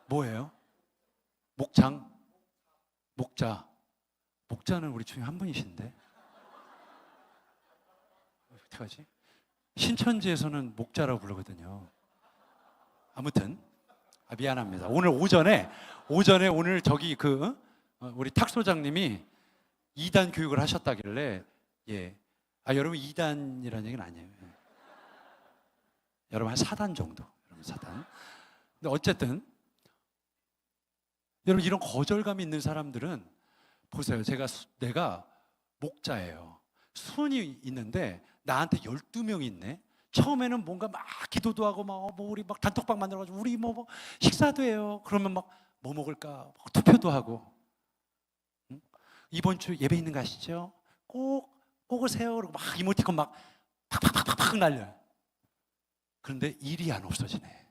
뭐예요? 목장? 목자. 목자는 우리 중에 한 분이신데 어떡하지? 신천지에서는 목자라고 부르거든요. 아무튼 미안합니다. 오늘 오전에 오늘 저기 우리 탁 소장님이 2단 교육을 하셨다길래, 여러분 2단이라는 얘기는 아니에요. 여러분 한 4단 정도. 여러분 4단. 근데 어쨌든 여러분, 이런 거절감이 있는 사람들은 보세요. 내가 목자예요. 순이 있는데 나한테 12명이 있네. 처음에는 뭔가 막 기도도 하고 뭐 우리 막 단톡방 만들어가지고 우리 뭐 식사도 해요. 그러면 막 뭐 먹을까 막 투표도 하고. 응? 이번 주 예배 있는 거 아시죠? 꼭 오세요. 그러고 막 이모티콘 막 팍팍팍팍 날려요. 그런데 일이 안 없어지네.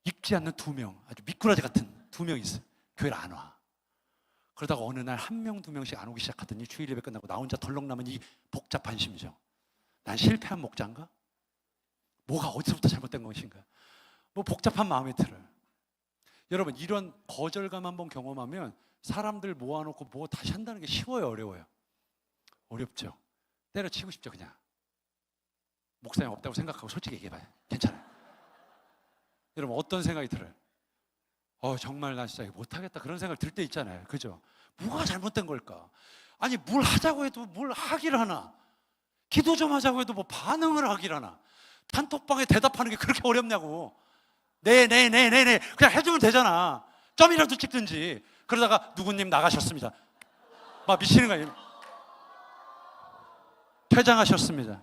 읽지 않는 2명, 아주 미꾸라지 같은 2명 있어요. 교회를 안 와. 그러다가 어느 날 1명, 2명씩 안 오기 시작하더니 주일 예배 끝나고 나 혼자 덜렁 남은 이 복잡한 심정. 난 실패한 목자인가? 뭐가 어디서부터 잘못된 것인가? 뭐 복잡한 마음이 들어요. 여러분, 이런 거절감 한번 경험하면 사람들 모아놓고 뭐 다시 한다는 게 쉬워요, 어려워요? 어렵죠. 때려치고 싶죠, 그냥. 목사님 없다고 생각하고 솔직히 얘기해봐요. 괜찮아요. 여러분, 어떤 생각이 들어요? 정말 나 진짜 못하겠다, 그런 생각 들 때 있잖아요, 그죠? 뭐가 잘못된 걸까? 아니, 뭘 하자고 해도 뭘 하길 하나? 기도 좀 하자고 해도 뭐 반응을 하길 하나? 단톡방에 대답하는 게 그렇게 어렵냐고. 네 그냥 해주면 되잖아. 점이라도 찍든지. 그러다가 누구님 나가셨습니다. 막 미치는 거예요. 퇴장하셨습니다.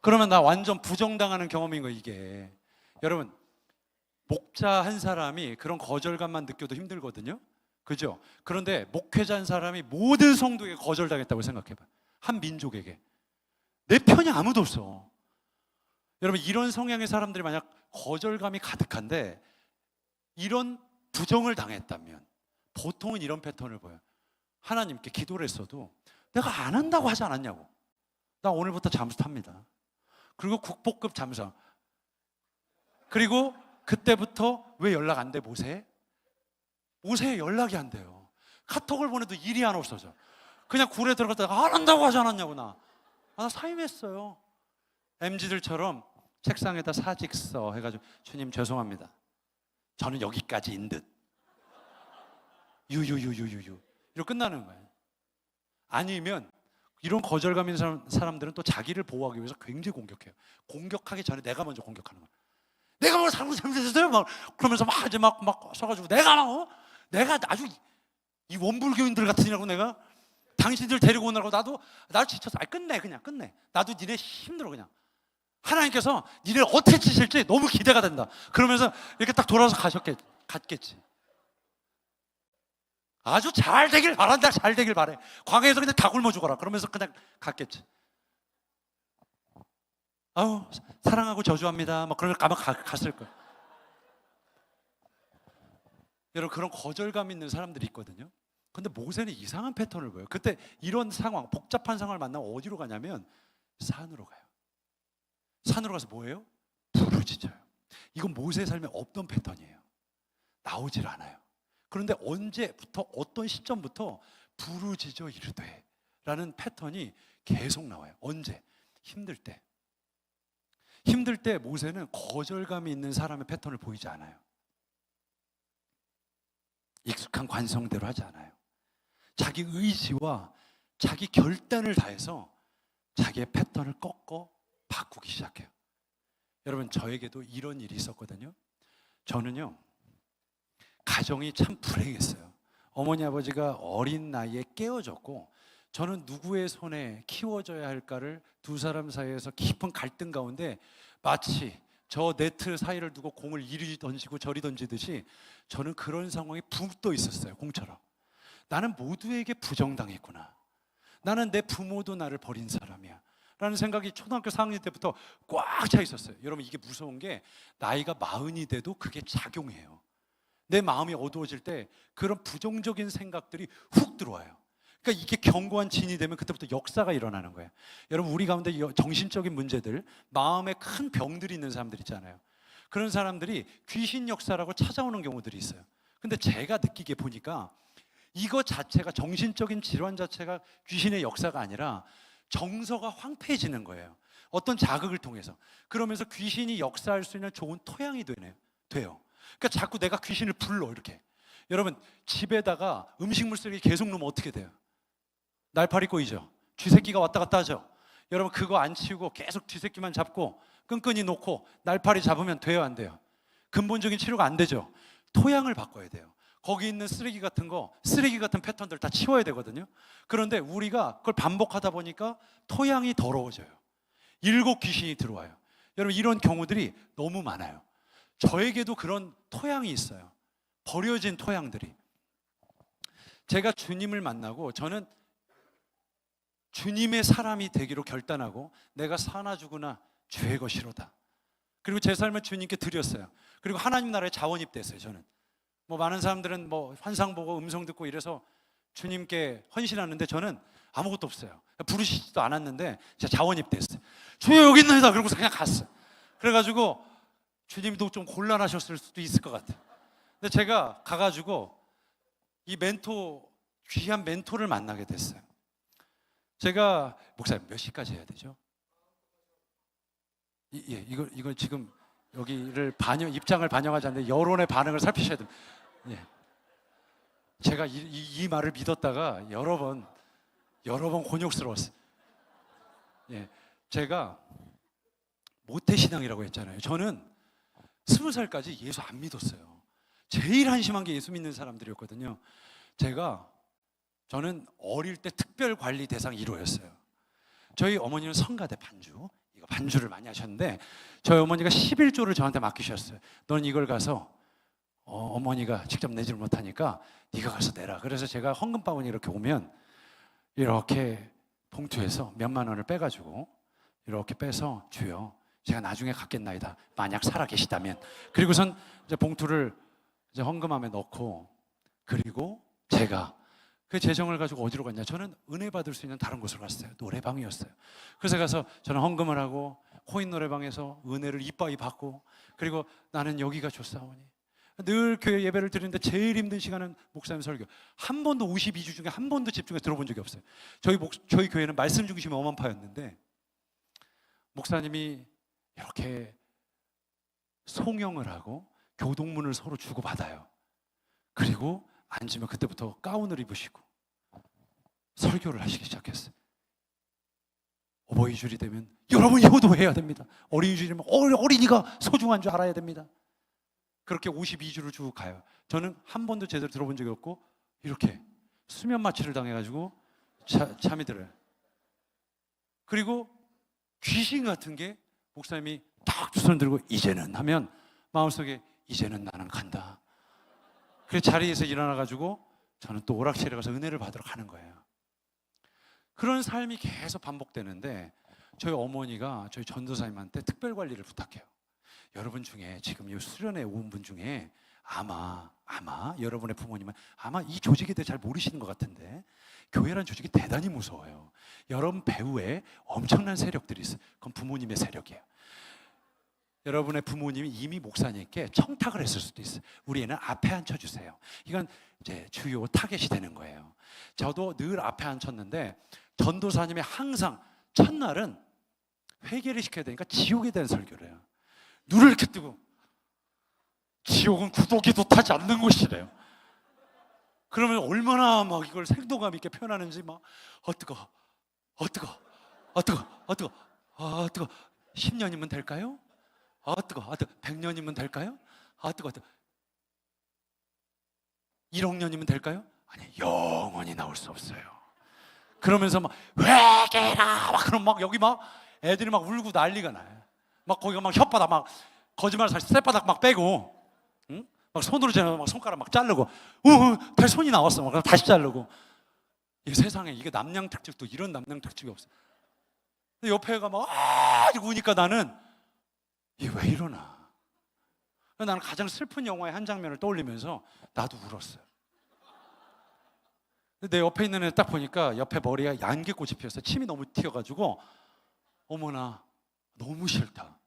그러면 나 완전 부정당하는 경험인 거예요, 이게. 여러분, 목자 한 사람이 그런 거절감만 느껴도 힘들거든요. 그죠? 그런데 목회자 한 사람이 모든 성도에게 거절당했다고 생각해봐. 한 민족에게. 내 편이 아무도 없어. 여러분, 이런 성향의 사람들이 만약 거절감이 가득한데 이런 부정을 당했다면 보통은 이런 패턴을 보여요. 하나님께 기도를 했어도 내가 안 한다고 하지 않았냐고. 나 오늘부터 잠수 탑니다. 그리고 국보급 잠수. 그리고 그때부터 왜 연락 안 돼, 모세? 모세에 연락이 안 돼요. 카톡을 보내도 일이 안 없어져. 그냥 굴에 들어갔다가 안 한다고 하지 않았냐고. 나 사임했어요. MZ들처럼 책상에다 사직서 해가지고 주님 죄송합니다. 저는 여기까지인 듯. 유유유유유유 이렇게 끝나는 거예요. 아니면 이런 거절감 있는 사람들은 또 자기를 보호하기 위해서 굉장히 공격해요. 공격하기 전에 내가 먼저 공격하는 거예요. 내가 뭐 잘못했어요? 막 그러면서 막 이제 막 써가지고 내가 아주 이 원불교인들 같으냐고 내가 당신들 데리고 오느라고 나도 지쳐서 끝내 그냥 끝내. 나도 니네 힘들어 그냥. 하나님께서 니네를 어떻게 치실지 너무 기대가 된다. 그러면서 이렇게 딱 돌아서 갔겠지. 아주 잘 되길 바란다. 잘 되길 바래. 광야에서 그냥 다 굶어 죽어라. 그러면서 그냥 갔겠지. 아우 사랑하고 저주합니다. 막 그러면 아마 갔을 거야. 여러분, 그런 거절감 있는 사람들이 있거든요. 근데 모세는 이상한 패턴을 보여요. 그때 이런 상황, 복잡한 상황을 만나면 어디로 가냐면 산으로 가요. 산으로 가서 뭐예요? 부르짖어요. 이건 모세의 삶에 없던 패턴이에요. 나오질 않아요. 그런데 언제부터 어떤 시점부터 부르짖어 이르되 라는 패턴이 계속 나와요. 언제? 힘들 때. 힘들 때 모세는 거절감이 있는 사람의 패턴을 보이지 않아요. 익숙한 관성대로 하지 않아요. 자기 의지와 자기 결단을 다해서 자기의 패턴을 꺾어 바꾸기 시작해요. 여러분, 저에게도 이런 일이 있었거든요. 저는요, 가정이 참 불행했어요. 어머니 아버지가 어린 나이에 깨어졌고 저는 누구의 손에 키워져야 할까를 두 사람 사이에서 깊은 갈등 가운데 마치 저 네트 사이를 두고 공을 이리 던지고 저리 던지듯이 저는 그런 상황에 붕 떠 있었어요. 공처럼. 나는 모두에게 부정당했구나. 나는 내 부모도 나를 버린 사람이야 라는 생각이 초등학교 4학년 때부터 꽉 차 있었어요. 여러분, 이게 무서운 게 나이가 40이 돼도 그게 작용해요. 내 마음이 어두워질 때 그런 부정적인 생각들이 훅 들어와요. 그러니까 이게 견고한 진이 되면 그때부터 역사가 일어나는 거예요. 여러분, 우리 가운데 정신적인 문제들, 마음에 큰 병들이 있는 사람들 있잖아요. 그런 사람들이 귀신 역사라고 찾아오는 경우들이 있어요. 근데 제가 느끼게 보니까 이거 자체가, 정신적인 질환 자체가 귀신의 역사가 아니라 정서가 황폐해지는 거예요. 어떤 자극을 통해서. 그러면서 귀신이 역사할 수 있는 좋은 토양이 돼요. 그러니까 자꾸 내가 귀신을 불러 이렇게. 여러분, 집에다가 음식물 쓰레기 계속 놓으면 어떻게 돼요? 날파리 꼬이죠. 쥐새끼가 왔다 갔다 하죠. 여러분, 그거 안 치우고 계속 쥐새끼만 잡고 끈끈이 놓고 날파리 잡으면 돼요, 안 돼요? 근본적인 치료가 안 되죠. 토양을 바꿔야 돼요. 거기 있는 쓰레기 같은 패턴들 다 치워야 되거든요. 그런데 우리가 그걸 반복하다 보니까 토양이 더러워져요. 일곱 귀신이 들어와요. 여러분, 이런 경우들이 너무 많아요. 저에게도 그런 토양이 있어요. 버려진 토양들이. 제가 주님을 만나고 저는 주님의 사람이 되기로 결단하고 내가 사나 죽으나 주의 것이로다. 그리고 제 삶을 주님께 드렸어요. 그리고 하나님 나라에 자원입됐어요. 저는 많은 사람들은 환상 보고 음성 듣고 이래서 주님께 헌신하는데 저는 아무것도 없어요. 부르시지도 않았는데 제가 자원입됐어요. 주여 여기 있나이다. 그러고서 그냥 갔어요. 그래가지고 주님도 좀 곤란하셨을 수도 있을 것 같아요. 근데 제가 가가지고 이 귀한 멘토를 만나게 됐어요. 제가 목사님 몇 시까지 해야 되죠? 이걸 지금 여기를 입장을 반영하지 않는데 여론의 반응을 살피셔야 됩니다. 예. 제가 이 말을 믿었다가 여러 번 곤욕스러웠어요. 예. 제가 모태신앙이라고 했잖아요. 저는 20살까지 예수 안 믿었어요. 제일 한심한 게 예수 믿는 사람들이었거든요. 저는 어릴 때 특별 관리 대상 1호였어요. 저희 어머니는 성가대 반주, 이거 반주를 많이 하셨는데 저희 어머니가 11조를 저한테 맡기셨어요. 넌 이걸 가서 어머니가 직접 내지를 못하니까 네가 가서 내라. 그래서 제가 헌금바구니 이렇게 오면 이렇게 봉투에서 몇만 원을 빼가지고 이렇게 빼서 주여 제가 나중에 갚겠나이다. 만약 살아 계시다면. 그리고선 이제 봉투를 이제 헌금함에 넣고 그리고 제가 그 재정을 가지고 어디로 갔냐? 저는 은혜 받을 수 있는 다른 곳으로 갔어요. 노래방이었어요. 그래서 가서 저는 헌금을 하고 코인 노래방에서 은혜를 이빠이 받고 그리고 나는 여기가 좋사오니 늘 교회 예배를 드리는데 제일 힘든 시간은 목사님 설교. 한 번도 52주 중에 한 번도 집중해서 들어본 적이 없어요. 저희 교회는 말씀 중심이 어만파였는데 목사님이 이렇게 송영을 하고 교동문을 서로 주고받아요. 그리고 앉으면 그때부터 가운을 입으시고 설교를 하시기 시작했어요. 어버이줄이 되면 여러분 효도해야 됩니다. 어린이줄이면 어린이가 소중한 줄 알아야 됩니다. 그렇게 52주를 쭉 가요. 저는 한 번도 제대로 들어본 적이 없고 이렇게 수면 마취를 당해가지고 잠이 들어요. 그리고 귀신 같은 게 목사님이 딱 두 손을 들고 이제는 하면 마음속에 이제는 나는 간다. 그래서 자리에서 일어나가지고 저는 또 오락실에 가서 은혜를 받으러 가는 거예요. 그런 삶이 계속 반복되는데 저희 어머니가 저희 전도사님한테 특별 관리를 부탁해요. 여러분 중에 지금 이 수련회 온 분 중에 아마 여러분의 부모님은 아마 이 조직에 대해 잘 모르시는 것 같은데 교회란 조직이 대단히 무서워요. 여러분 배후에 엄청난 세력들이 있어요. 그건 부모님의 세력이에요. 여러분의 부모님이 이미 목사님께 청탁을 했을 수도 있어요. 우리 애는 앞에 앉혀주세요. 이건 이제 주요 타겟이 되는 거예요. 저도 늘 앞에 앉혔는데 전도사님이 항상 첫날은 회개를 시켜야 되니까 지옥에 대한 설교를 해요. 눈을 이렇게 뜨고 지옥은 구더기도 타지 않는 곳이래요. 그러면 얼마나 막 이걸 생동감 있게 표현하는지 막 뜨거 10년이면 될까요? 뜨거 100년이면 될까요? 뜨거 1억 년이면 될까요? 아니 영원히 나올 수 없어요. 그러면서 막 회개라 막 그럼 막 여기 막 애들이 막 울고 난리가 나요. 막 거기가 막 혓바닥 막 거짓말 사실 쇳바닥 막 빼고 응? 막 손으로 재면 막 손가락 막 자르고 다시 손이 나왔어 막 다시 자르고 이 세상에 이게 남양 특집도 이런 남양 특집이 없어. 근데 옆에가 막 이러고 우니까 나는 이게 왜 이러나. 나는 가장 슬픈 영화의 한 장면을 떠올리면서 나도 울었어요. 내 옆에 있는 애 딱 보니까 옆에 머리에 안개꽃이 피었어요. 침이 너무 튀어가지고 어머나 너무 싫다.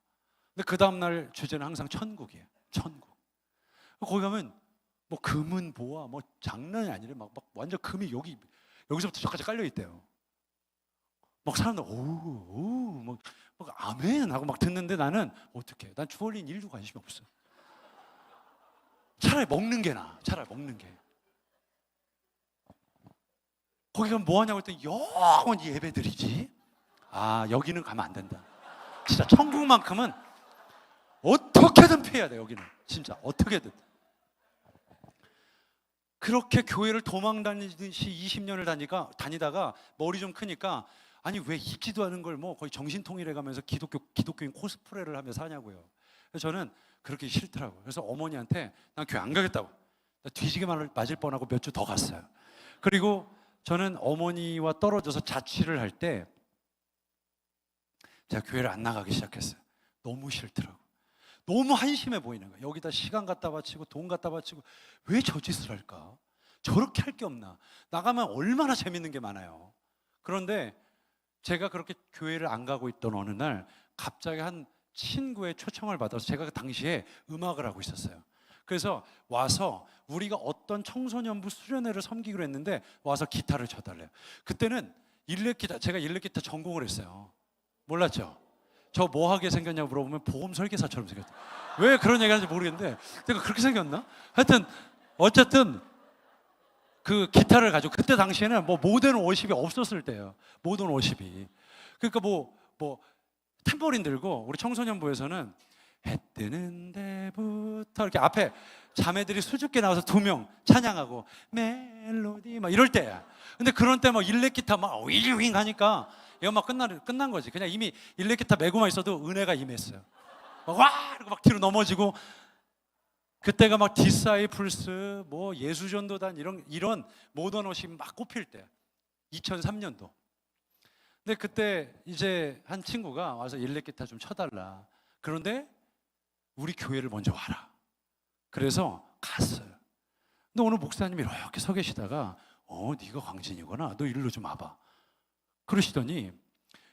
근데 그 다음날 주제는 항상 천국이에요. 천국. 거기 가면 뭐 금은 보아 뭐 장난이 아니래. 막 완전 금이 여기서부터 저까지 깔려 있대요. 막 사람들 막 아멘 하고 막 듣는데 나는 어떡해. 난 주얼린 일도 관심이 없어. 차라리 먹는 게 나아. 차라리 먹는 게. 거기 가면 뭐 하냐고 했더니 영원히 예배드리지. 여기는 가면 안 된다. 진짜 천국만큼은 어떻게든 피해야 돼. 여기는 진짜 어떻게든. 그렇게 교회를 도망 다니듯이 20년을 다니다가 머리 좀 크니까 아니 왜 입지도 않은 걸 뭐 거의 정신통일해 가면서 기독교인 코스프레를 하면서 사냐고요. 그래서 저는 그렇게 싫더라고요. 그래서 어머니한테 난 교회 안 가겠다고. 나 뒤지게 맞을 뻔하고 몇 주 더 갔어요. 그리고 저는 어머니와 떨어져서 자취를 할 때 제가 교회를 안 나가기 시작했어요. 너무 싫더라고. 너무 한심해 보이는 거예요. 여기다 시간 갖다 바치고 돈 갖다 바치고 왜 저 짓을 할까? 저렇게 할 게 없나? 나가면 얼마나 재밌는 게 많아요. 그런데 제가 그렇게 교회를 안 가고 있던 어느 날 갑자기 한 친구의 초청을 받아서 제가 그 당시에 음악을 하고 있었어요. 그래서 와서 우리가 어떤 청소년부 수련회를 섬기기로 했는데 와서 기타를 쳐달래요. 그때는 일렉기타, 제가 일렉기타 전공을 했어요. 몰랐죠? 저 뭐 하게 생겼냐고 물어보면 보험 설계사처럼 생겼어요. 왜 그런 얘기 하는지 모르겠는데 내가 그렇게 생겼나? 하여튼 어쨌든 그 기타를 가지고 그때 당시에는 뭐 모던 워십이 없었을 때예요. 모던 워십이. 그러니까 뭐 탬버린 들고 우리 청소년부에서는 해 뜨는 데부터 이렇게 앞에 자매들이 수줍게 나와서 2명 찬양하고 멜로디 막 이럴 때야. 근데 그런 때 막 일렉 기타 막 윙윙 하니까 이거 끝난 거지. 그냥 이미 일렉기타 메고만 있어도 은혜가 임했어요. 와! 이러고 막 뒤로 넘어지고, 그때가 막 디사이플스, 뭐 예수전도단 이런 모던 워십이 막 꼽힐 때, 2003년도. 근데 그때 이제 한 친구가 와서 일렉기타 좀 쳐달라. 그런데 우리 교회를 먼저 와라. 그래서 갔어요. 근데 오늘 목사님이 이렇게 서 계시다가 네가 광진이구나. 너 일로 좀 와봐. 그러시더니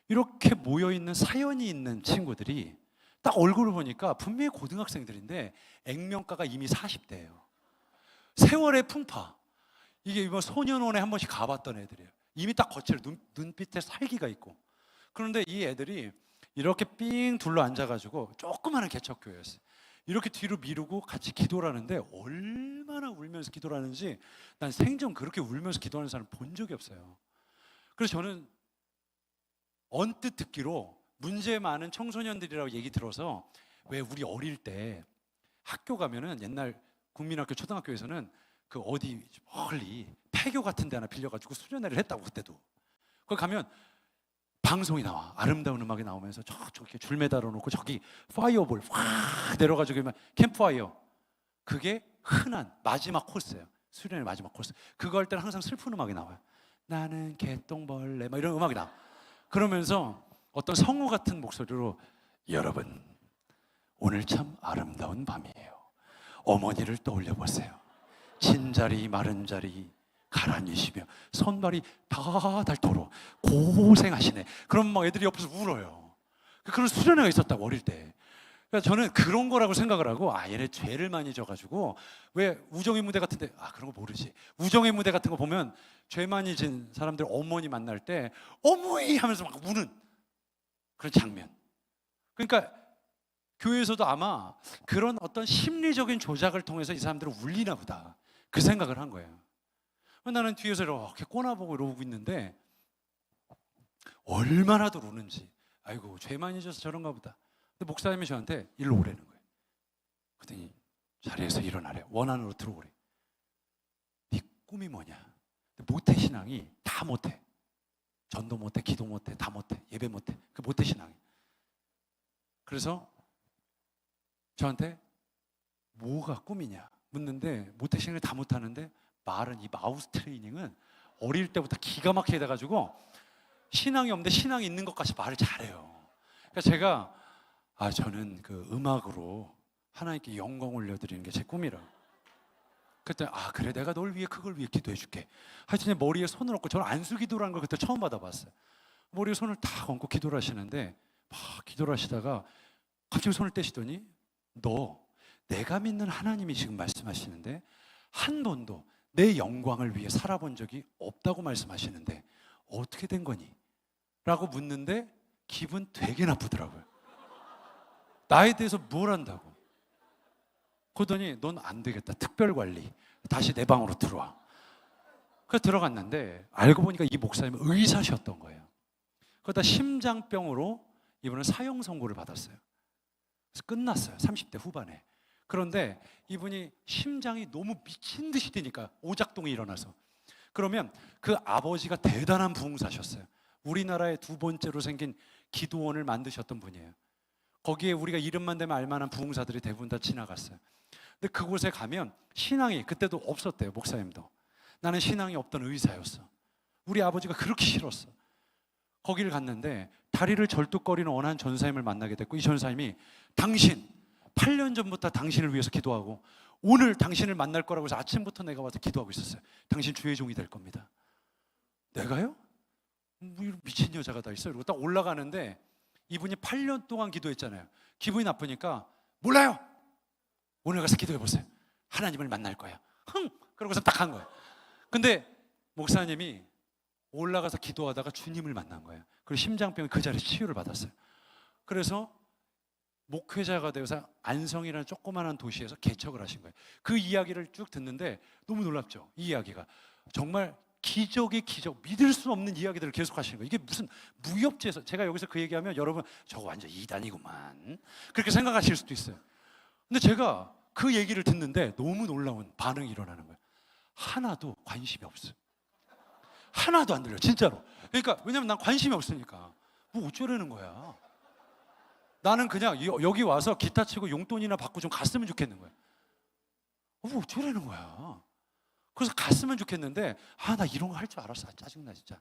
이렇게 모여있는 사연이 있는 친구들이 딱 얼굴을 보니까 분명히 고등학생들인데 액면가가 이미 40대예요. 세월의 풍파. 이게 이번 소년원에 한 번씩 가봤던 애들이에요. 이미 딱 거칠어. 눈빛에 살기가 있고. 그런데 이 애들이 이렇게 삥 둘러 앉아가지고 조그마한 개척교회였어요. 이렇게 뒤로 미루고 같이 기도를 하는데 얼마나 울면서 기도를 하는지 난 생전 그렇게 울면서 기도하는 사람 본 적이 없어요. 그래서 저는 언뜻 듣기로 문제 많은 청소년들이라고 얘기 들어서, 왜 우리 어릴 때 학교 가면은 옛날 국민학교 초등학교에서는 그 어디 멀리 폐교 같은 데 하나 빌려가지고 수련회를 했다고. 그때도 거기 가면 방송이 나와. 아름다운 음악이 나오면서 저렇게 줄 매달아 놓고 저기 파이어볼 확 내려가지고 캠프파이어, 그게 흔한 마지막 코스예요. 수련회 마지막 코스. 그거 할 때는 항상 슬픈 음악이 나와요. 나는 개똥벌레 막 이런 음악이 나와. 그러면서 어떤 성우 같은 목소리로, 여러분 오늘 참 아름다운 밤이에요. 어머니를 떠올려 보세요. 진자리 마른 자리 가라앉으시며 손발이 다 닳도록 고생하시네. 그럼 막 애들이 옆에서 울어요. 그런 수련회가 있었다고, 어릴 때. 그러니까 저는 그런 거라고 생각을 하고, 얘네 죄를 많이 져가지고, 왜 우정의 무대 같은데, 그런 거 모르지. 우정의 무대 같은 거 보면 죄 많이 진 사람들 어머니 만날 때 어머니 하면서 막 우는 그런 장면. 그러니까 교회에서도 아마 그런 어떤 심리적인 조작을 통해서 이 사람들을 울리나 보다, 그 생각을 한 거예요. 나는 뒤에서 이렇게 꼬나보고 이러고 있는데 얼마나도 우는지. 아이고 죄 많이 져서 저런가 보다. 근데 목사님이 저한테 일로 오라는 거예요. 그랬더니 자리에서 일어나래. 원안으로 들어오래. 네 꿈이 뭐냐? 모태 신앙이 다 못해. 전도 못해, 기도 못해, 다 못해, 예배 못해. 그 모태 신앙이. 그래서 저한테 뭐가 꿈이냐 묻는데, 모태 신앙을 다 못하는데 말은, 이 마우스 트레이닝은 어릴 때부터 기가 막히게 돼가지고 신앙이 없는데 신앙이 있는 것 같이 말을 잘해요. 그러니까 제가 저는 그 음악으로 하나님께 영광 올려드리는 게 제 꿈이라. 그때 그래, 내가 널 위해 그걸 위해 기도해 줄게. 하여튼 머리에 손을 얹고, 저는 안수기도라는 걸 그때 처음 받아봤어요. 머리에 손을 딱 얹고 기도를 하시는데, 막 기도를 하시다가 갑자기 손을 떼시더니, 너 내가 믿는 하나님이 지금 말씀하시는데 한 번도 내 영광을 위해 살아본 적이 없다고 말씀하시는데 어떻게 된 거니? 라고 묻는데 기분 되게 나쁘더라고요. 나에 대해서 뭘 안다고. 그러더니 넌 안 되겠다, 특별관리, 다시 내 방으로 들어와. 그래서 들어갔는데 알고 보니까 이 목사님은 의사셨던 거예요. 그러다 심장병으로 이분은 사형 선고를 받았어요. 그래서 끝났어요, 30대 후반에. 그런데 이분이 심장이 너무 미친 듯이 뛰니까 오작동이 일어나서, 그러면 그 아버지가 대단한 부흥사셨어요. 우리나라의 두 번째로 생긴 기도원을 만드셨던 분이에요. 거기에 우리가 이름만 대면 알만한 부흥사들이 대부분 다 지나갔어요. 근데 그곳에 가면 신앙이 그때도 없었대요. 목사님도. 나는 신앙이 없던 의사였어. 우리 아버지가 그렇게 싫었어. 거기를 갔는데 다리를 절뚝거리는 어느 한 전사님을 만나게 됐고, 이 전사님이 당신 8년 전부터 당신을 위해서 기도하고 오늘 당신을 만날 거라고 해서 아침부터 내가 와서 기도하고 있었어요. 당신 주의 종이 될 겁니다. 내가요? 뭐 이런 미친 여자가 다 있어. 이러고 딱 올라가는데 이분이 8년 동안 기도했잖아요. 기분이 나쁘니까 몰라요. 오늘 가서 기도해 보세요. 하나님을 만날 거야. 그러고서 딱 한 거예요. 근데 목사님이 올라가서 기도하다가 주님을 만난 거예요. 그리고 심장병이 그 자리에서 치유를 받았어요. 그래서 목회자가 되어서 안성이라는 조그마한 도시에서 개척을 하신 거예요. 그 이야기를 쭉 듣는데 너무 놀랍죠. 이 이야기가 정말 기적의 기적, 믿을 수 없는 이야기들을 계속 하시는 거예요. 이게 무슨 무협지에서, 제가 여기서 그 얘기하면 여러분 저거 완전 이단이구만 그렇게 생각하실 수도 있어요. 근데 제가 그 얘기를 듣는데 너무 놀라운 반응이 일어나는 거예요. 하나도 관심이 없어요. 하나도 안 들려, 진짜로. 그러니까 왜냐면 난 관심이 없으니까. 뭐 어쩌라는 거야. 나는 그냥 여기 와서 기타 치고 용돈이나 받고 좀 갔으면 좋겠는 거야. 뭐 어쩌라는 거야. 그래서 갔으면 좋겠는데 나 이런 거 할 줄 알았어. 짜증나 진짜.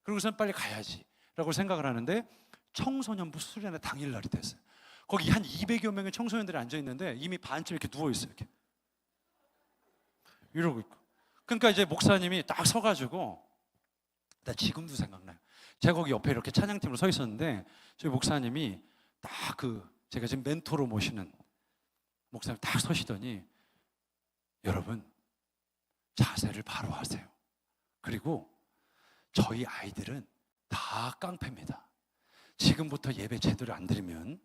그러고선 빨리 가야지 라고 생각을 하는데 청소년부 수련회 당일날이 됐어요. 거기 한 200여 명의 청소년들이 앉아있는데 이미 반쯤 이렇게 누워있어요. 이렇게 이러고 있고. 그러니까 이제 목사님이 딱 서가지고, 나 지금도 생각나요. 제가 거기 옆에 이렇게 찬양팀으로 서 있었는데 저희 목사님이 딱 제가 지금 멘토로 모시는 목사님 딱 서시더니, 여러분 자세를 바로 하세요. 그리고 저희 아이들은 다 깡패입니다. 지금부터 예배 제대로 안 드리면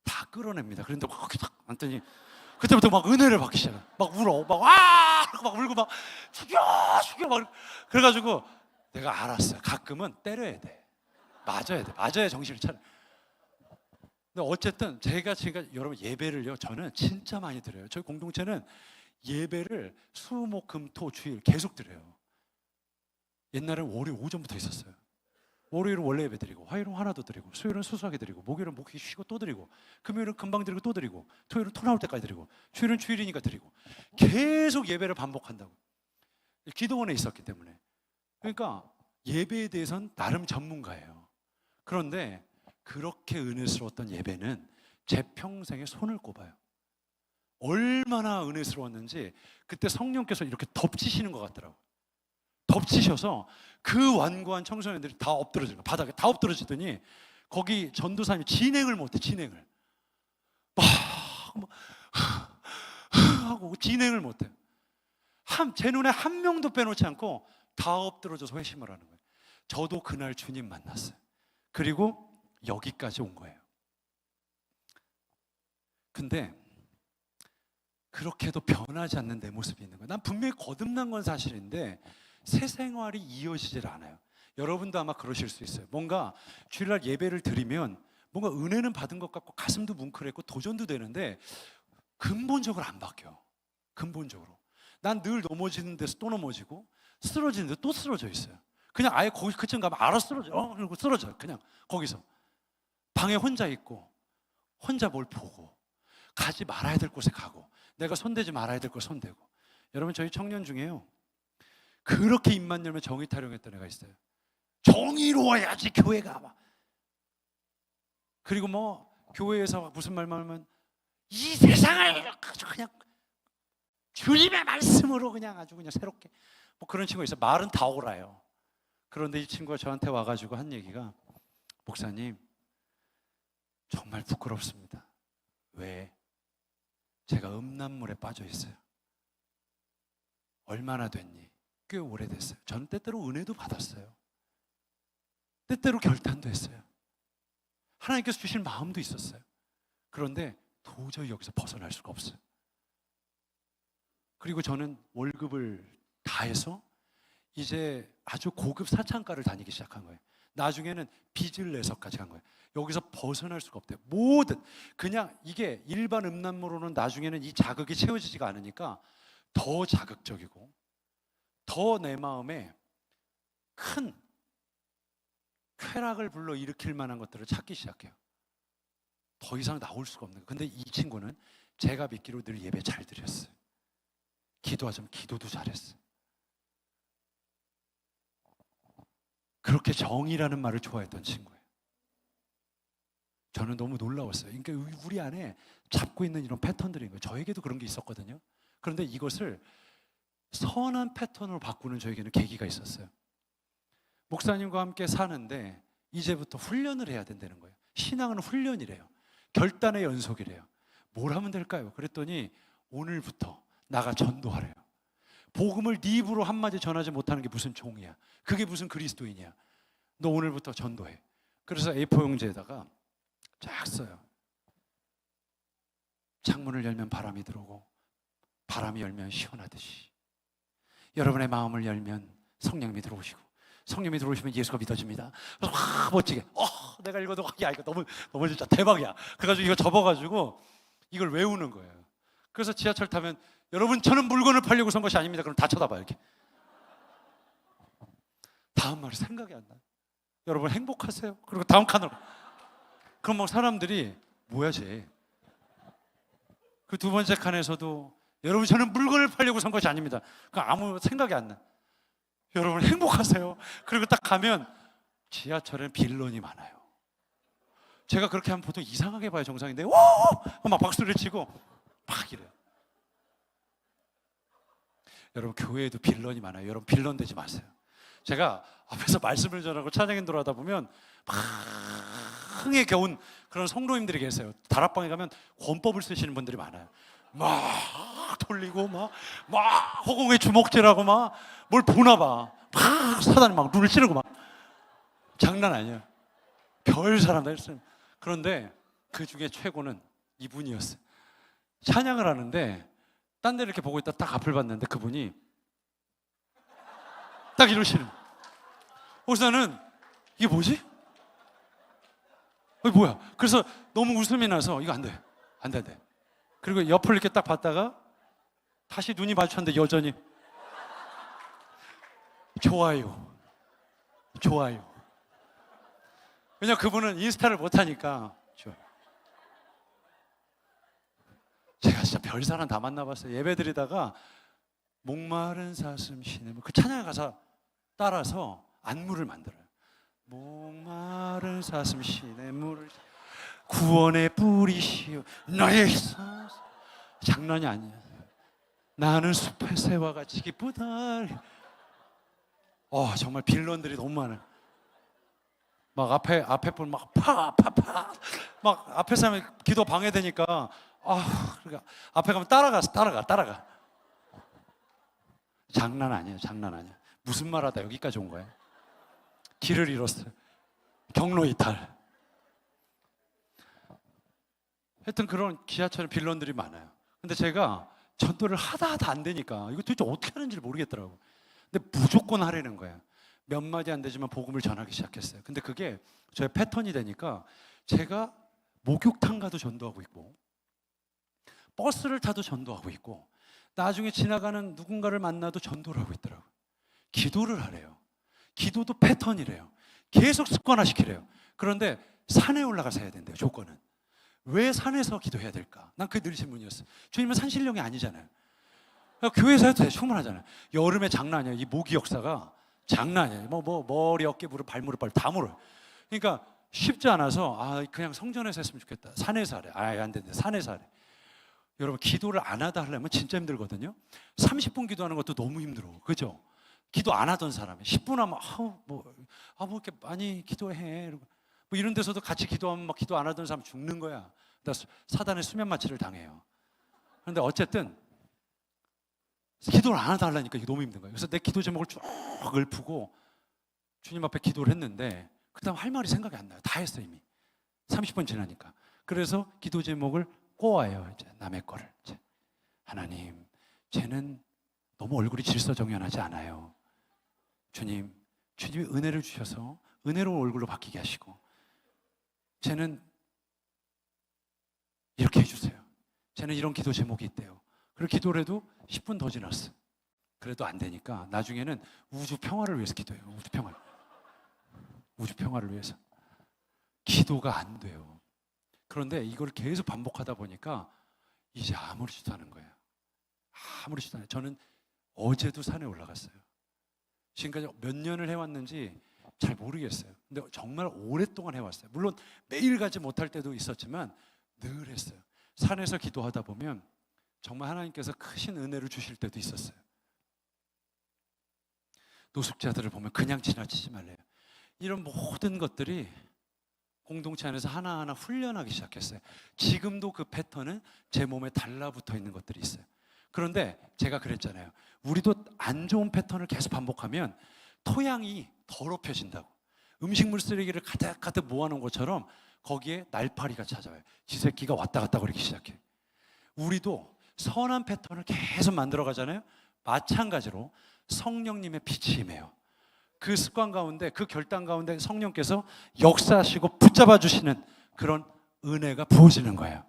다 끌어냅니다. 그런데 거기 딱 앉더니 그때부터 막 은혜를 받기 시작해. 막 울어, 막 울고 막 죽여 막. 그래가지고 내가 알았어요. 가끔은 때려야 돼. 맞아야 돼. 맞아야 정신을 차려. 근데 어쨌든 제가 여러분 예배를요, 저는 진짜 많이 드려요. 저희 공동체는 예배를 수, 목, 금, 토, 주일 계속 드려요. 옛날엔 월요일 오전부터 있었어요. 월요일은 원래 예배 드리고, 화요일은 하나 더 드리고, 수요일은 수수하게 드리고, 목요일은 목이 쉬고 또 드리고, 금요일은 금방 드리고 또 드리고, 토요일은 토 나올 때까지 드리고, 주일은 주일이니까 드리고, 계속 예배를 반복한다고. 기도원에 있었기 때문에. 그러니까 예배에 대해서는 나름 전문가예요. 그런데 그렇게 은혜스러웠던 예배는 제 평생에 손을 꼽아요. 얼마나 은혜스러웠는지 그때 성령께서 이렇게 덮치시는 것 같더라고요. 덮치셔서 그 완고한 청소년들이 다 엎드러지는 거예요. 바닥에 다 엎드러지더니 거기 전도사님이 진행을 못해. 진행을 막 하고 진행을 못해. 제 눈에 한 명도 빼놓지 않고 다 엎드러져서 회심을 하는 거예요. 저도 그날 주님 만났어요. 그리고 여기까지 온 거예요. 근데 그렇게도 변하지 않는 내 모습이 있는 거예요. 난 분명히 거듭난 건 사실인데 새 생활이 이어지질 않아요. 여러분도 아마 그러실 수 있어요. 뭔가 주일날 예배를 드리면 뭔가 은혜는 받은 것 같고 가슴도 뭉클했고 도전도 되는데 근본적으로 안 바뀌어. 근본적으로 난 늘 넘어지는 데서 또 넘어지고 쓰러지는 데서 또 쓰러져 있어요. 그냥 아예 거기 그쯤 가면 알아 쓰러져. 그리고 쓰러져요. 그냥 거기서 방에 혼자 있고 혼자 뭘 보고 가지 말아야 될 곳에 가고 내가 손대지 말아야 될 곳 손대고. 여러분 저희 청년 중에요, 그렇게 입만 열면 정의 타령했던 애가 있어요. 정의로워야지 교회가 막. 그리고 뭐 교회에서 무슨 말만 하면 이 세상을 아주 그냥 주님의 말씀으로 그냥 아주 그냥 새롭게 뭐 그런 친구가 있어요. 말은 다 옳아요. 그런데 이 친구가 저한테 와가지고 한 얘기가, 목사님 정말 부끄럽습니다. 왜? 제가 음란물에 빠져 있어요. 얼마나 됐니? 꽤 오래됐어요. 저는 때때로 은혜도 받았어요. 때때로 결단도 했어요. 하나님께서 주신 마음도 있었어요. 그런데 도저히 여기서 벗어날 수가 없어요. 그리고 저는 월급을 다 해서 이제 아주 고급 사창가를 다니기 시작한 거예요. 나중에는 빚을 내서까지 간 거예요. 여기서 벗어날 수가 없대요. 모든 그냥 이게 일반 음란물로는 나중에는 이 자극이 채워지지가 않으니까 더 자극적이고 더 내 마음에 큰 쾌락을 불러일으킬 만한 것들을 찾기 시작해요. 더 이상 나올 수가 없는 거예요. 근데 이 친구는 제가 믿기로 늘 예배 잘 드렸어요. 기도하자면 기도도 잘했어요. 그렇게 정의라는 말을 좋아했던 친구예요. 저는 너무 놀라웠어요. 그러니까 우리 안에 잡고 있는 이런 패턴들인 거예요. 저에게도 그런 게 있었거든요. 그런데 이것을 선한 패턴으로 바꾸는 저에게는 계기가 있었어요. 목사님과 함께 사는데 이제부터 훈련을 해야 된다는 거예요. 신앙은 훈련이래요. 결단의 연속이래요. 뭘 하면 될까요? 그랬더니 오늘부터 나가 전도하래요. 복음을 네 입으로 한마디 전하지 못하는 게 무슨 종이야. 그게 무슨 그리스도인이야. 너 오늘부터 전도해. 그래서 A4 용지에다가 쫙 써요. 창문을 열면 바람이 들어오고 바람이 열면 시원하듯이 여러분의 마음을 열면 성령님이 들어오시고 성령님이 들어오시면 예수가 믿어집니다. 그래서 확 멋지게 내가 읽어도 야 이거 너무 진짜 대박이야. 그래가지고 이거 접어가지고 이걸 외우는 거예요. 그래서 지하철 타면 여러분 저는 물건을 팔려고 선 것이 아닙니다. 그럼 다 쳐다봐요 이렇게. 다음 말이 생각이 안 나요. 여러분 행복하세요? 그리고 다음 칸으로. 그럼 뭐 사람들이 뭐야 쟤. 그 두 번째 칸에서도 여러분 저는 물건을 팔려고 산 것이 아닙니다. 그 아무 생각이 안 나. 여러분 행복하세요? 그리고 딱 가면 지하철엔 빌런이 많아요. 제가 그렇게 하면 보통 이상하게 봐요. 정상인데 막 박수를 치고 막 이래요. 여러분 교회에도 빌런이 많아요. 여러분 빌런 되지 마세요. 제가 앞에서 말씀을 전하고 찬양인도로 하다 보면 막 흥에 겨운 그런 성도님들이 계세요. 다락방에 가면 권법을 쓰시는 분들이 많아요. 막 돌리고 막 허공에 주먹질하고 막 뭘 보나 봐. 막 사단이 막 눈을 찌르고 막 장난 아니에요. 별 사람들. 그런데 그 중에 최고는 이분이었어요. 찬양을 하는데 딴 데를 이렇게 보고 있다 딱 앞을 봤는데 그분이 딱 이러시는. 그래서 나는 이게 뭐지? 이게 뭐야? 그래서 너무 웃음이 나서 이거 안 돼. 안 돼, 안 돼. 그리고 옆을 이렇게 딱 봤다가 다시 눈이 마주쳤는데 여전히 좋아요. 좋아요. 왜냐면 그분은 인스타를 못하니까 좋아요. 제가 진짜 별 사람 다 만나봤어요. 예배 드리다가 목마른 사슴 시냇물 그 찬양 가사 따라서 안무를 만들어요. 목마른 사슴 시냇물을 구원의 뿌리시오 나의 사슴. 장난이 아니에요. 나는 숲의 새와 같이 기쁘다. 정말 빌런들이 너무 많아요. 막 앞에 분 막 파파파 막 앞에 사람이 기도 방해되니까 그러니까 앞에 가면 따라가. 장난 아니에요. 장난 아니에요. 무슨 말하다 여기까지 온 거예요? 길을 잃었어요. 경로 이탈. 하여튼 그런 지하철에 빌런들이 많아요. 근데 제가 전도를 하다 안 되니까 이거 도대체 어떻게 하는지 모르겠더라고요. 근데 무조건 하려는 거예요. 몇 마디 안 되지만 복음을 전하기 시작했어요. 근데 그게 저의 패턴이 되니까 제가 목욕탕 가도 전도하고 있고 버스를 타도 전도하고 있고 나중에 지나가는 누군가를 만나도 전도를 하고 있더라고요. 기도를 하래요. 기도도 패턴이래요. 계속 습관화시키래요. 그런데 산에 올라가서 해야 된대요. 조건은. 왜 산에서 기도해야 될까? 난 그게 늘 질문이었어요. 주님은 산신령이 아니잖아요. 교회에서 해도 충분하잖아요. 여름에 장난 아니에요. 이 모기 역사가 장난 아니에요. 머리, 어깨, 무릎, 발무릎, 발 다 물어요. 그러니까 쉽지 않아서 그냥 성전에서 했으면 좋겠다. 산에서 하래. 안 된대. 산에서 하래. 여러분 기도를 안 하다 하려면 진짜 힘들거든요. 30분 기도하는 것도 너무 힘들어. 그죠? 기도 안 하던 사람이 10분 하면 뭐 이렇게 많이 기도해. 뭐 이런 데서도 같이 기도하면 막 기도 안 하던 사람 죽는 거야. 사단의 수면 마취를 당해요. 그런데 어쨌든 기도를 안 하다 하려니까 이게 너무 힘든 거예요. 그래서 내 기도 제목을 쭉 읊고 주님 앞에 기도를 했는데 그 다음 할 말이 생각이 안 나요. 다 했어 이미. 30분 지나니까. 그래서 기도 제목을 꼬아요. 이제 남의 거를. 이제. 하나님, 쟤는 너무 얼굴이 질서정연하지 않아요. 주님이 은혜를 주셔서 은혜로운 얼굴로 바뀌게 하시고 쟤는 이렇게 해주세요. 쟤는 이런 기도 제목이 있대요. 그리고 기도를 해도 10분 더 지났어. 그래도 안 되니까 나중에는 우주 평화를 위해서 기도해요. 우주 평화를 위해서. 기도가 안 돼요. 그런데 이걸 계속 반복하다 보니까 이제 아무렇지도 않은 거예요. 아무렇지도 않아요. 저는 어제도 산에 올라갔어요. 지금까지 몇 년을 해왔는지 잘 모르겠어요. 근데 정말 오랫동안 해왔어요. 물론 매일 가지 못할 때도 있었지만 늘 했어요. 산에서 기도하다 보면 정말 하나님께서 크신 은혜를 주실 때도 있었어요. 노숙자들을 보면 그냥 지나치지 말래요. 이런 모든 것들이 공동체 안에서 하나하나 훈련하기 시작했어요. 지금도 그 패턴은 제 몸에 달라붙어 있는 것들이 있어요. 그런데 제가 그랬잖아요. 우리도 안 좋은 패턴을 계속 반복하면 토양이 더럽혀진다고. 음식물 쓰레기를 가득가득 모아놓은 것처럼 거기에 날파리가 찾아와요. 쥐새끼가 왔다 갔다 거리기 시작해요. 우리도 선한 패턴을 계속 만들어 가잖아요. 마찬가지로 성령님의 빛이 임해요. 그 습관 가운데, 그 결단 가운데 성령께서 역사하시고 붙잡아 주시는 그런 은혜가 부어지는 거예요.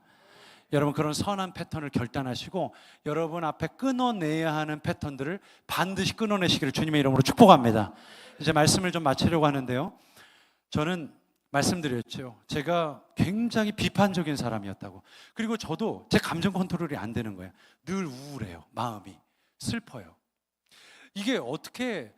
여러분 그런 선한 패턴을 결단하시고 여러분 앞에 끊어내야 하는 패턴들을 반드시 끊어내시기를 주님의 이름으로 축복합니다. 이제 말씀을 좀 마치려고 하는데요. 저는 말씀드렸죠. 제가 굉장히 비판적인 사람이었다고. 그리고 저도 제 감정 컨트롤이 안 되는 거예요. 늘 우울해요. 마음이 슬퍼요. 이게 어떻게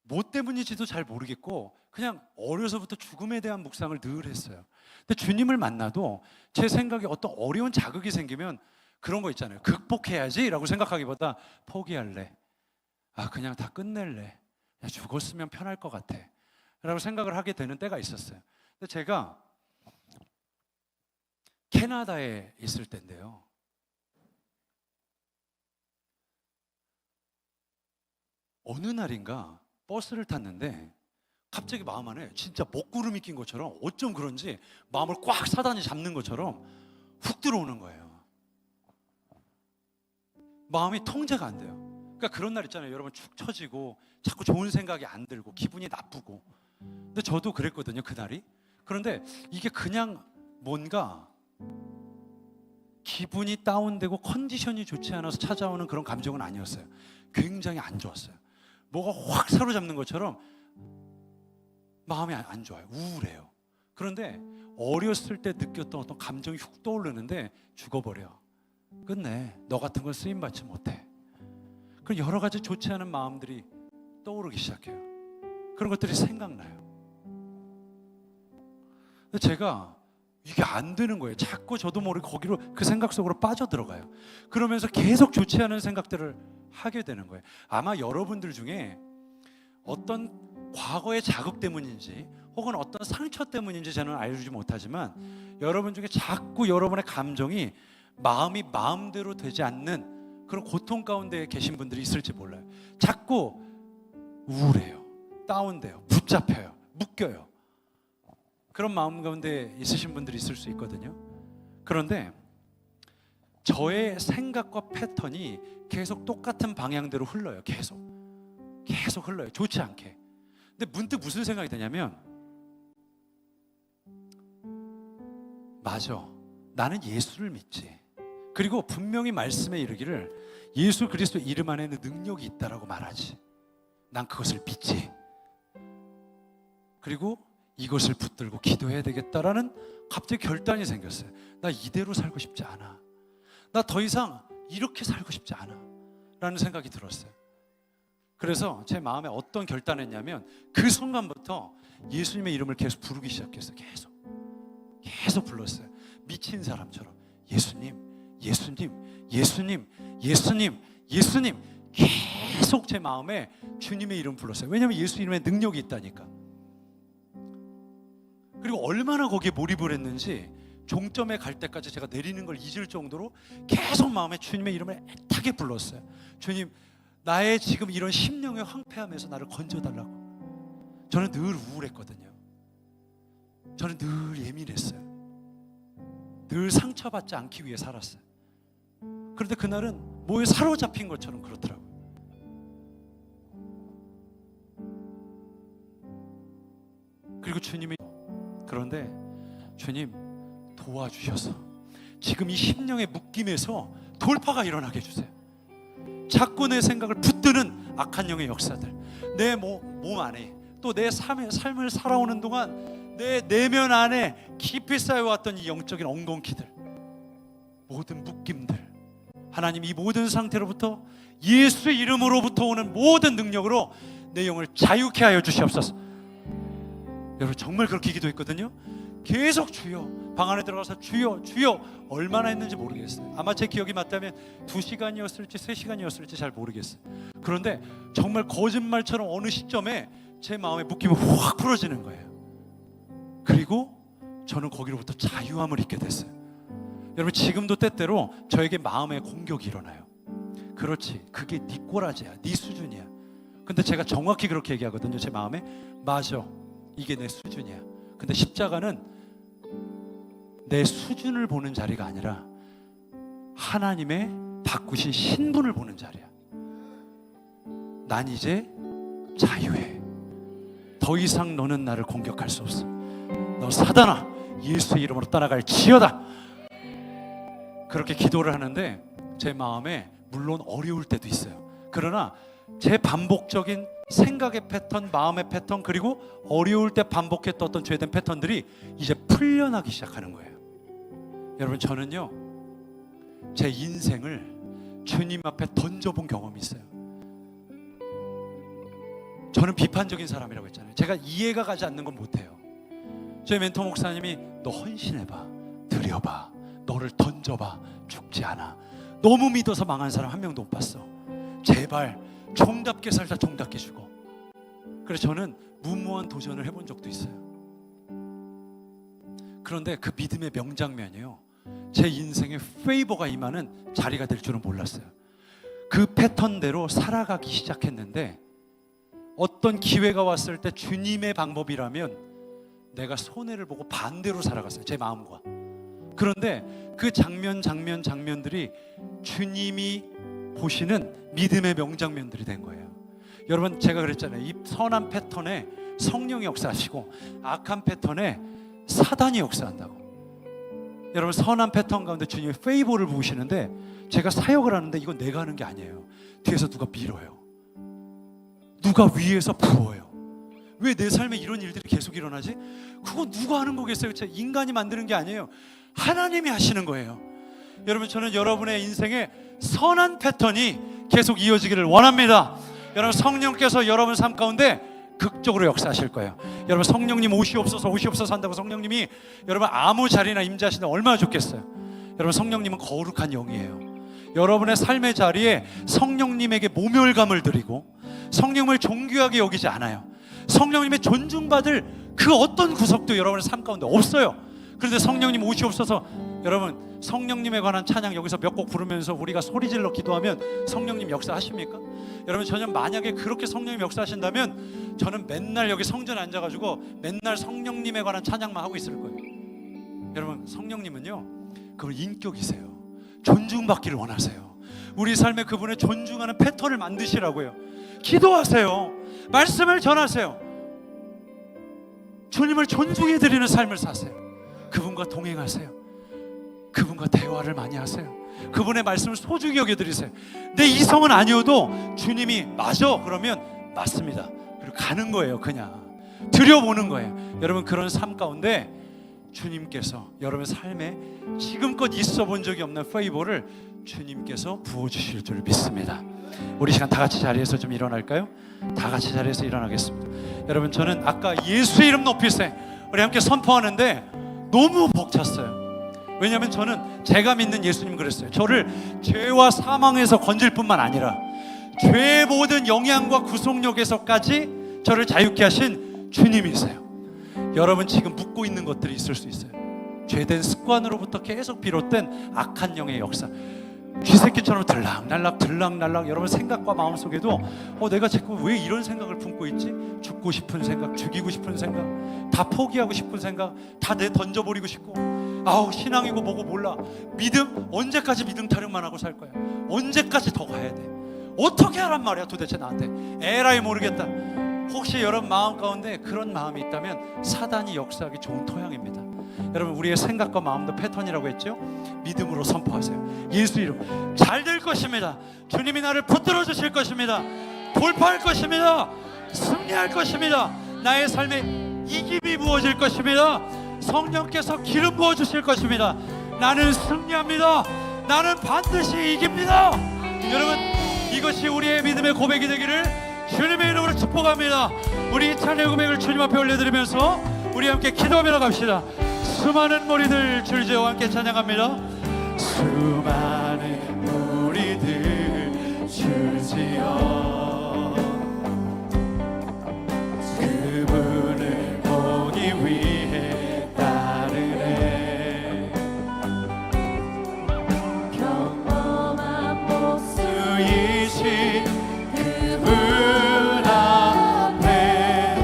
뭐 때문인지도 잘 모르겠고 그냥 어려서부터 죽음에 대한 묵상을 늘 했어요. 근데 주님을 만나도 제 생각에 어떤 어려운 자극이 생기면 그런 거 있잖아요. 극복해야지 라고 생각하기보다 포기할래. 그냥 다 끝낼래. 그냥 죽었으면 편할 것 같아 라고 생각을 하게 되는 때가 있었어요. 근데 제가 캐나다에 있을 때인데요. 어느 날인가 버스를 탔는데 갑자기 마음 안에 진짜 먹구름이 낀 것처럼 어쩜 그런지 마음을 꽉 사단이 잡는 것처럼 훅 들어오는 거예요. 마음이 통제가 안 돼요. 그러니까 그런 날 있잖아요. 여러분 축 처지고 자꾸 좋은 생각이 안 들고 기분이 나쁘고. 근데 저도 그랬거든요, 그날이. 그런데 이게 그냥 뭔가 기분이 다운되고 컨디션이 좋지 않아서 찾아오는 그런 감정은 아니었어요. 굉장히 안 좋았어요. 뭐가 확 사로잡는 것처럼 마음이 안 좋아요. 우울해요. 그런데 어렸을 때 느꼈던 어떤 감정이 훅 떠오르는데 죽어버려. 끝내. 너 같은 건 쓰임받지 못해. 그럼 여러 가지 좋지 않은 마음들이 떠오르기 시작해요. 그런 것들이 생각나요. 근데 제가 이게 안 되는 거예요. 자꾸 저도 모르게 거기로 그 생각 속으로 빠져들어가요. 그러면서 계속 좋지 않은 생각들을 하게 되는 거예요. 아마 여러분들 중에 어떤 과거의 자극 때문인지 혹은 어떤 상처 때문인지 저는 알지 못하지만 여러분 중에 자꾸 여러분의 감정이 마음이 마음대로 되지 않는 그런 고통 가운데 계신 분들이 있을지 몰라요. 자꾸 우울해요. 다운돼요. 붙잡혀요. 묶여요. 그런 마음 가운데 있으신 분들이 있을 수 있거든요. 그런데 저의 생각과 패턴이 계속 똑같은 방향대로 흘러요. 계속 흘러요. 좋지 않게. 근데 문득 무슨 생각이 드냐면 맞아. 나는 예수를 믿지. 그리고 분명히 말씀에 이르기를 예수 그리스도 이름 안에는 능력이 있다라고 말하지. 난 그것을 믿지. 그리고 이것을 붙들고 기도해야 되겠다라는 갑자기 결단이 생겼어요. 나 이대로 살고 싶지 않아. 나 더 이상 이렇게 살고 싶지 않아 라는 생각이 들었어요. 그래서 제 마음에 어떤 결단을 했냐면 그 순간부터 예수님의 이름을 계속 부르기 시작했어요. 계속 불렀어요. 미친 사람처럼 예수님, 예수님, 예수님, 예수님, 예수님. 계속 제 마음에 주님의 이름 불렀어요. 왜냐하면 예수 이름에 능력이 있다니까. 그리고 얼마나 거기에 몰입을 했는지 종점에 갈 때까지 제가 내리는 걸 잊을 정도로 계속 마음에 주님의 이름을 애타게 불렀어요. 주님, 나의 지금 이런 심령의 황폐함에서 나를 건져달라고. 저는 늘 우울했거든요. 저는 늘 예민했어요. 늘 상처받지 않기 위해 살았어요. 그런데 그날은 뭐에 사로잡힌 것처럼 그렇더라고요. 그리고 주님이 그런데 주님 도와주셔서 지금 이 심령의 묶임에서 돌파가 일어나게 해주세요. 자꾸 내 생각을 붙드는 악한 영의 역사들, 내 몸 안에 또 내 삶을 살아오는 동안 내 내면 안에 깊이 쌓여왔던 이 영적인 엉겅퀴들, 모든 묶임들, 하나님 이 모든 상태로부터 예수의 이름으로부터 오는 모든 능력으로 내 영을 자유케 하여 주시옵소서. 여러분 정말 그렇게 기도했거든요. 계속 주여, 방 안에 들어가서 주여 주여 얼마나 했는지 모르겠어요. 아마 제 기억이 맞다면 2시간이었을지 3시간이었을지 잘 모르겠어요. 그런데 정말 거짓말처럼 어느 시점에 제 마음의 묶임이 확 풀어지는 거예요. 그리고 저는 거기로부터 자유함을 잊게 됐어요. 여러분 지금도 때때로 저에게 마음의 공격이 일어나요. 그렇지, 그게 네 꼬라지야, 네 수준이야. 근데 제가 정확히 그렇게 얘기하거든요. 제 마음에 맞아, 이게 내 수준이야. 근데 십자가는 내 수준을 보는 자리가 아니라 하나님의 바꾸신 신분을 보는 자리야. 난 이제 자유해. 더 이상 너는 나를 공격할 수 없어. 너 사단아, 예수의 이름으로 떠나갈 지어다. 그렇게 기도를 하는데 제 마음에 물론 어려울 때도 있어요. 그러나 제 반복적인 생각의 패턴, 마음의 패턴, 그리고 어려울 때 반복했던 어떤 죄된 패턴들이 이제 풀려나기 시작하는 거예요. 여러분, 저는요 제 인생을 주님 앞에 던져본 경험이 있어요. 저는 비판적인 사람이라고 했잖아요. 제가 이해가 가지 않는 건 못해요. 저희 멘토 목사님이 너 헌신해봐, 드려봐, 너를 던져봐, 죽지 않아. 너무 믿어서 망한 사람 한 명도 못 봤어. 제발 종답게 살자, 종답게 죽어. 그래서 저는 무모한 도전을 해본 적도 있어요. 그런데 그 믿음의 명장면이요, 제 인생에 페이버가 임하는 자리가 될 줄은 몰랐어요. 그 패턴대로 살아가기 시작했는데 어떤 기회가 왔을 때 주님의 방법이라면 내가 손해를 보고 반대로 살아갔어요, 제 마음과. 그런데 그 장면들이 주님이 보시는 믿음의 명장면들이 된 거예요. 여러분, 제가 그랬잖아요. 이 선한 패턴에 성령이 역사하시고 악한 패턴에 사단이 역사한다고. 여러분, 선한 패턴 가운데 주님의 페이보를 부으시는데 제가 사역을 하는데 이건 내가 하는 게 아니에요. 뒤에서 누가 밀어요. 누가 위에서 부어요. 왜 내 삶에 이런 일들이 계속 일어나지? 그거 누가 하는 거겠어요? 인간이 만드는 게 아니에요. 하나님이 하시는 거예요. 여러분, 저는 여러분의 인생에 선한 패턴이 계속 이어지기를 원합니다. 여러분, 성령께서 여러분 삶 가운데 극적으로 역사하실 거예요. 여러분, 성령님 오시옵소서 한다고 성령님이 여러분 아무 자리나 임재하시는데 얼마나 좋겠어요. 여러분, 성령님은 거룩한 영이에요. 여러분의 삶의 자리에 성령님에게 모멸감을 드리고 성령을 존귀하게 여기지 않아요. 성령님의 존중받을 그 어떤 구석도 여러분의 삶 가운데 없어요. 그런데 성령님 오시옵소서, 여러분 성령님에 관한 찬양 여기서 몇 곡 부르면서 우리가 소리질러 기도하면 성령님 역사하십니까? 여러분, 저는 만약에 그렇게 성령님 역사하신다면 저는 맨날 여기 성전에 앉아가지고 맨날 성령님에 관한 찬양만 하고 있을 거예요. 여러분, 성령님은요 그분 인격이세요. 존중받기를 원하세요. 우리 삶에 그분의 존중하는 패턴을 만드시라고요. 기도하세요. 말씀을 전하세요. 주님을 존중해드리는 삶을 사세요. 그분과 동행하세요. 그분과 대화를 많이 하세요. 그분의 말씀을 소중히 여겨드리세요. 내 이성은 아니어도 주님이 맞아 그러면 맞습니다. 그리고 가는 거예요. 그냥 들여보는 거예요. 여러분, 그런 삶 가운데 주님께서 여러분의 삶에 지금껏 있어 본 적이 없는 페이보를 주님께서 부어주실 줄 믿습니다. 우리 시간 다 같이 자리에서 좀 일어날까요? 다 같이 자리에서 일어나겠습니다. 여러분, 저는 아까 예수의 이름 높이세 우리 함께 선포하는데 너무 벅찼어요. 왜냐하면 저는 제가 믿는 예수님 그랬어요. 저를 죄와 사망에서 건질 뿐만 아니라 죄의 모든 영향과 구속력에서까지 저를 자유케 하신 주님이세요. 여러분, 지금 묻고 있는 것들이 있을 수 있어요. 죄된 습관으로부터 계속 비롯된 악한 영의 역사, 쥐새끼처럼 들락날락 여러분 생각과 마음속에도 내가 자꾸 왜 이런 생각을 품고 있지? 죽고 싶은 생각, 죽이고 싶은 생각, 다 포기하고 싶은 생각, 다 내 던져버리고 싶고, 신앙이고 뭐고 몰라. 믿음? 언제까지 믿음 타령만 하고 살 거야? 언제까지 더 가야 돼? 어떻게 하란 말이야 도대체 나한테? 에라이 모르겠다. 혹시 여러분 마음 가운데 그런 마음이 있다면 사단이 역사하기 좋은 토양입니다. 여러분, 우리의 생각과 마음도 패턴이라고 했죠? 믿음으로 선포하세요. 예수 이름 잘 될 것입니다. 주님이 나를 붙들어 주실 것입니다. 돌파할 것입니다. 승리할 것입니다. 나의 삶에 이김이 부어질 것입니다. 성령께서 기름 부어 주실 것입니다. 나는 승리합니다. 나는 반드시 이깁니다. 여러분, 이것이 우리의 믿음의 고백이 되기를 주님의 이름으로 축복합니다. 우리 찬양 고백을 주님 앞에 올려드리면서 우리 함께 기도하며 갑시다. 수많은 무리들 줄지어와 함께 찬양합니다. 수많은 무리들 줄지어 그분을 보기 위해 따르네. 평범한 모습이신 그분 앞에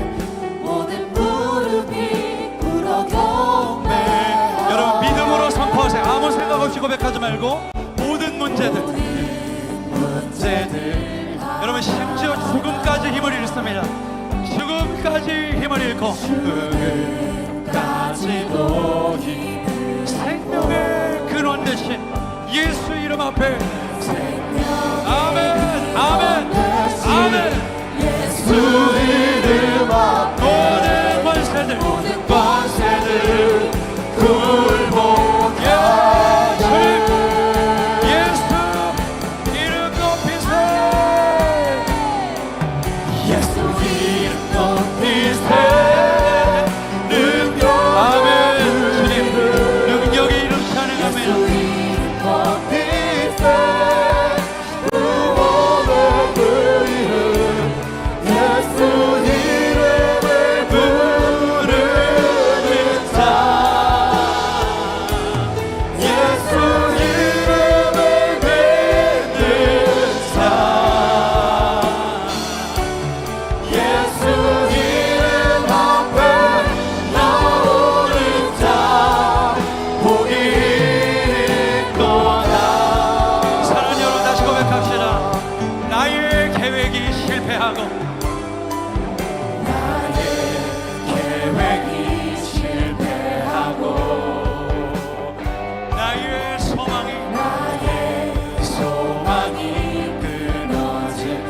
모든 무릎이 꿇어 경배. 여러분, 믿음으로 선포하세요. 아무 생각 없이 고백하지 말고 모든 문제들 여러분, 심지어 죽음까지 힘을 잃습니다. 죽음까지 힘을 잃고 죽음까지도 생명의 근원 되신 예수 이름 앞에 아멘 아멘 아멘. 예수 이름 앞에 모든 권세들 권세들 굴복하네. 예수 이름 높이세. 예수 이름 높이세. 아멘. 주님 능력의 이름 예수 찬양합니다. 이름 높이세. 구원의 그 이름 예수 이름을 부르는 자. 예수 이름을 믿는 자. 예수 이름 앞에 나오는 자 복이 있도다. 사랑하는 여러분, 다시 고백합시다. 나의 계획이 실패하고 계획이 실패하고 나의 소망이 나의 소망이 끊어질 때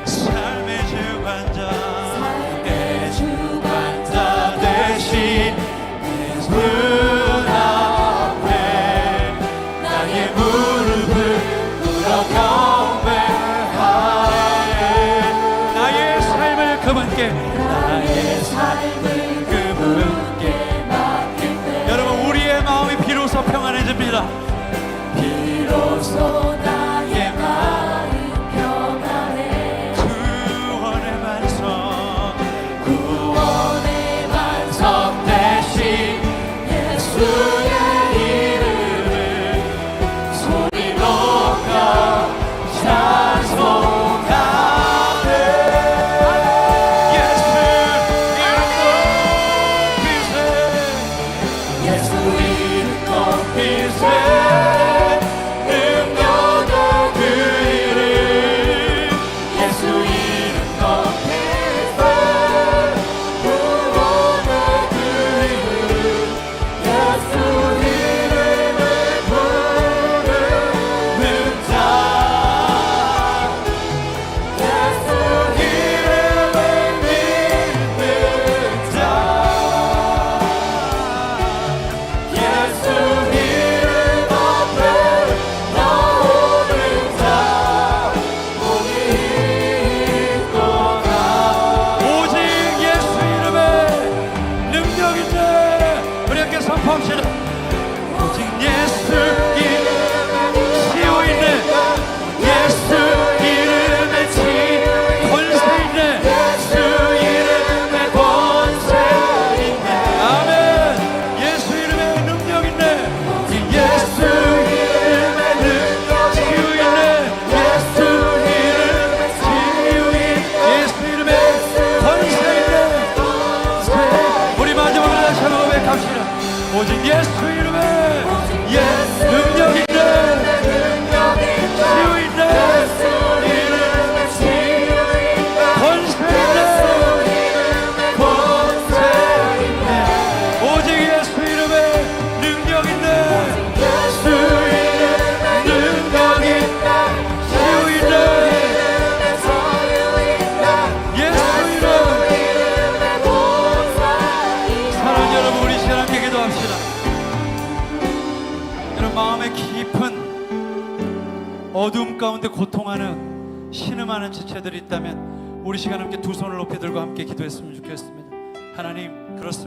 삶의 주관자 삶의 주관자 되신 문 앞에 나의 무릎을 꿇어 경배하네. 나의 삶을 그분께. 나의 삶을 그분께 맡길 때 여러분, 우리의 마음이 비로소 평안해집니다. 비로소 나의 마음 평안해. 구원의 반석 구원의 반석 대신 예수의 이름을 소리 높여 찬송하네. 예수 이름 높이세. 예수 이름 높이세. 능력의 그 이름 예수 이름 높이세. 구원의 그 이름 예수 이름을 부르는 자. 예수 이름을 믿는 자. 예수 이름 앞에 나오는 자 복이 있도다. 오직 예수 이름에 능력인데 우리 함께 선포합시다. 오직 예수 이름에 치유 있네. 예수 이름에 권세 있네. 예수 이름에 권세 있네. 아멘. 예수 이름에 능력 있네. 예수 이름에 능력 치유 있네. 예수 이름에 치유 있네. 예수 이름에 권세 있네. 우리 마지막으로 다시 한번 고백합시다. 오직 예수 이름에 예수 능력 있네. 능력 있네. 치유 있네. 예수 이름에 치유 있네. 권세 예수 있네. 이름에 권세 있네. 오직 예수 이름에 능력 있네. 예수 이름에 능력 있네. 치유 있네. 이름에 자유 있네. 예수 이름. 이름에 권세 있네. 사랑하는 여러분, 우리 시간 함께 기도합시다. 여러분, 마음에 깊은 어둠 가운데 고통하는 신음하는 지체들이 있다면 우리 시간 함께 두 손을 높이 들고 함께 기도했으면 좋겠습니다. 하나님, 그렇습니다.